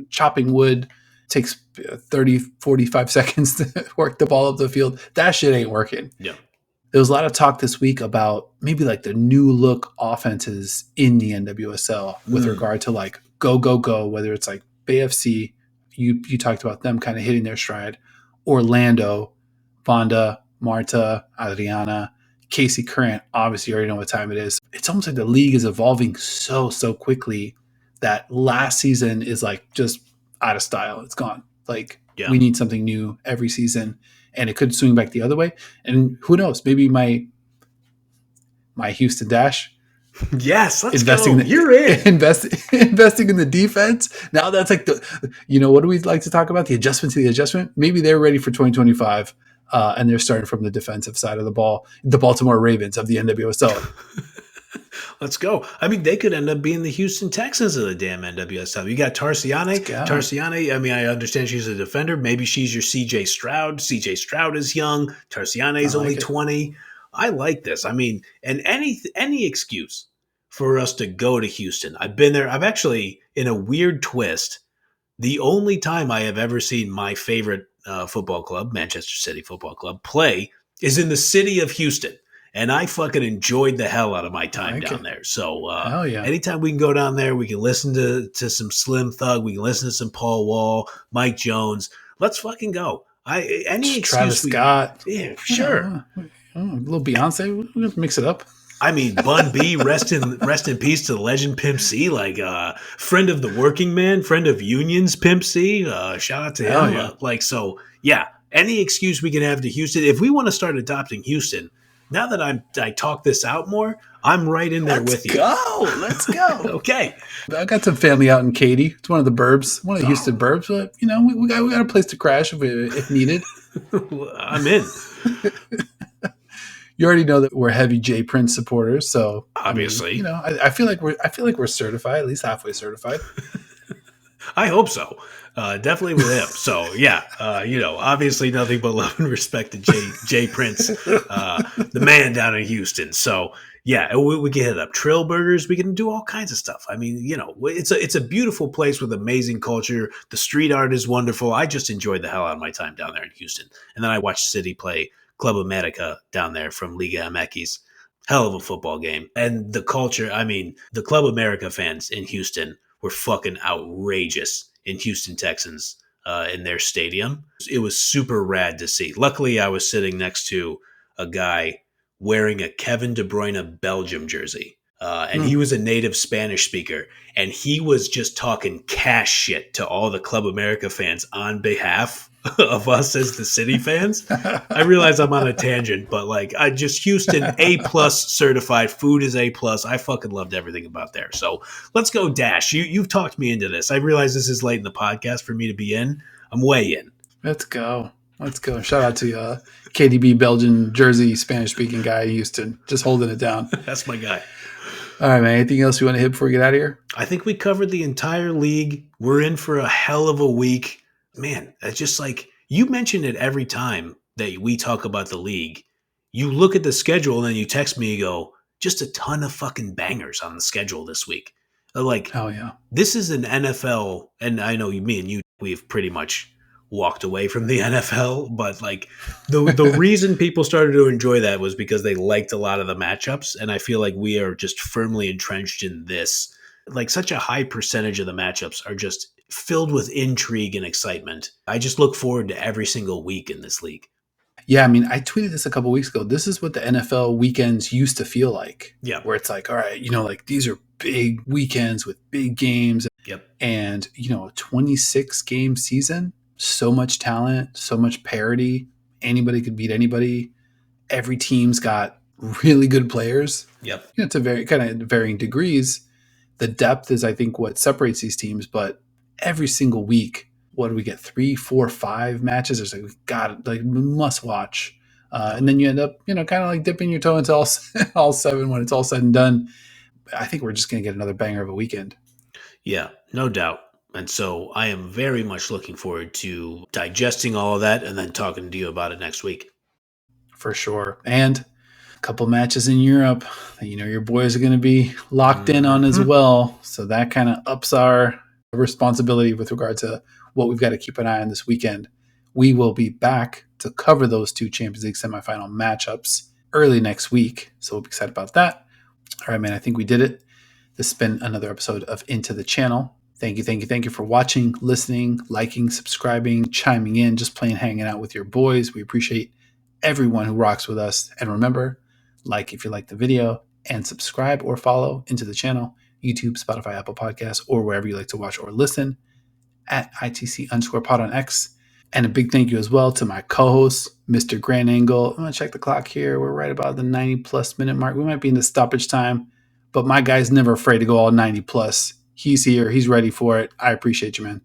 chopping wood takes 30, 45 seconds to work the ball up the field. That shit ain't working. Yeah. There was a lot of talk this week about maybe like the new look offenses in the NWSL with regard to like go, whether it's like Bay FC, you talked about them kind of hitting their stride, Orlando, Vonda, Marta, Adriana, Casey Current, obviously you already know what time it is. It's almost like the league is evolving so quickly that last season is like just out of style. It's gone. Like we need something new every season, and it could swing back the other way. And who knows? Maybe my Houston Dash. Yes, let's go. You're in. Investing in the defense. Now that's like what do we like to talk about? The adjustment to the adjustment. Maybe they're ready for 2025. And they're starting from the defensive side of the ball, the Baltimore Ravens of the NWSL. Let's go. I mean, they could end up being the Houston Texans of the damn NWSL. You got Tarsiane. Tarsiane, I mean, I understand she's a defender. Maybe she's your CJ Stroud. CJ Stroud is young. Tarsiane is only 20. I like this. I mean, and any excuse for us to go to Houston. I've been there. I've actually, in a weird twist, the only time I have ever seen my favorite football club, Manchester City Football Club, play is in the city of Houston. And I fucking enjoyed the hell out of my time down there. So anytime we can go down there, we can listen to some Slim Thug. We can listen to some Paul Wall, Mike Jones. Let's fucking go. Any excuse. Travis Scott. Yeah, sure. A little Beyonce. We're going to mix it up. I mean, Bun B, rest in peace to the legend Pimp C, like friend of the working man, friend of unions, Pimp C. Shout out to him. Any excuse we can have to Houston. If we want to start adopting Houston, now that I talk this out more, I'm right in there with you. Let's go. Okay. I got some family out in Katy. It's one of the burbs, one of the Houston burbs. But we got a place to crash if needed. I'm in. You already know that we're heavy J Prince supporters, so obviously, I feel like we're certified, at least halfway certified. I hope so. Definitely with him. So yeah, obviously nothing but love and respect to J Prince, the man down in Houston. So yeah, we can hit up Trill Burgers. We can do all kinds of stuff. I mean, it's a beautiful place with amazing culture. The street art is wonderful. I just enjoyed the hell out of my time down there in Houston. And then I watched City play Club America down there from Liga MX. Hell of a football game. And the culture, I mean, the Club America fans in Houston were fucking outrageous in Houston Texans in their stadium. It was super rad to see. Luckily, I was sitting next to a guy wearing a Kevin De Bruyne Belgium jersey. And he was a native Spanish speaker. And he was just talking cash shit to all the Club America fans on behalf of us as the City fans. I realize I'm on a tangent, but Houston A+ certified. Food is A+. I fucking loved everything about there. So let's go Dash. You've talked me into this. I realize this is late in the podcast for me to be in. I'm way in. Let's go. Let's go. Shout out to KDB, Belgian, Jersey, Spanish-speaking guy in Houston. Just holding it down. That's my guy. All right, man. Anything else you want to hit before we get out of here? I think we covered the entire league. We're in for a hell of a week. Man, it's just like you mention it every time that we talk about the league. You look at the schedule and then you text me and go, just a ton of fucking bangers on the schedule this week. Like, oh, yeah. This is an NFL, and I know me and you, we've pretty much walked away from the NFL, but like the reason people started to enjoy that was because they liked a lot of the matchups, and I feel like we are just firmly entrenched in this. Like such a high percentage of the matchups are just filled with intrigue and excitement. I just look forward to every single week in this league. Yeah, I mean, I tweeted this a couple weeks ago. This is what the NFL weekends used to feel like. Yeah. Where it's like, all right, like these are big weekends with big games. Yep. And, a 26-game season, so much talent, so much parity. Anybody could beat anybody. Every team's got really good players. Yep. To very kind of varying degrees. The depth is, I think, what separates these teams. But every single week, what do we get? 3, 4, 5 matches? It's like we got like must watch, and then you end up kind of like dipping your toe into all 7 when it's all said and done. I think we're just gonna get another banger of a weekend. Yeah, no doubt. And so I am very much looking forward to digesting all of that and then talking to you about it next week. For sure, and a couple matches in Europe that your boys are going to be locked in on as well. So that kind of ups our responsibility with regard to what we've got to keep an eye on this weekend. We will be back to cover those 2 Champions League semifinal matchups early next week. So we'll be excited about that. All right, man, I think we did it. This has been another episode of Into the Channel. Thank you for watching, listening, liking, subscribing, chiming in, just plain hanging out with your boys. We appreciate everyone who rocks with us. And remember, like if you like the video, and subscribe or follow Into the Channel, YouTube, Spotify, Apple Podcasts, or wherever you like to watch or listen, at ITC_pod on X. And a big thank you as well to my co-host, Mr. Grand Angle. I'm going to check the clock here. We're right about the 90-plus minute mark. We might be in the stoppage time, but my guy's never afraid to go all 90-plus. He's here. He's ready for it. I appreciate you, man.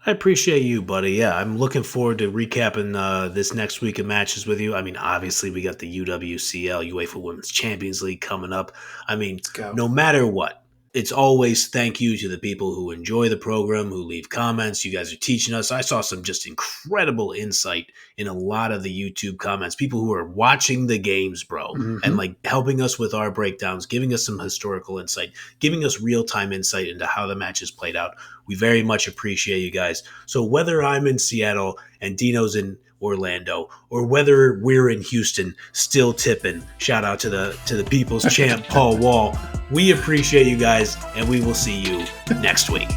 I appreciate you, buddy. Yeah, I'm looking forward to recapping this next week of matches with you. I mean, obviously, we got the UWCL, UEFA Women's Champions League coming up. I mean, no matter what, it's always thank you to the people who enjoy the program, who leave comments. You guys are teaching us. I saw some just incredible insight in a lot of the YouTube comments. People who are watching the games, bro, and like helping us with our breakdowns, giving us some historical insight, giving us real-time insight into how the matches played out. We very much appreciate you guys. So whether I'm in Seattle and Dino's in Orlando, or whether we're in Houston still tipping, shout out to the people's champ Paul Wall. We appreciate you guys, and we will see you next week.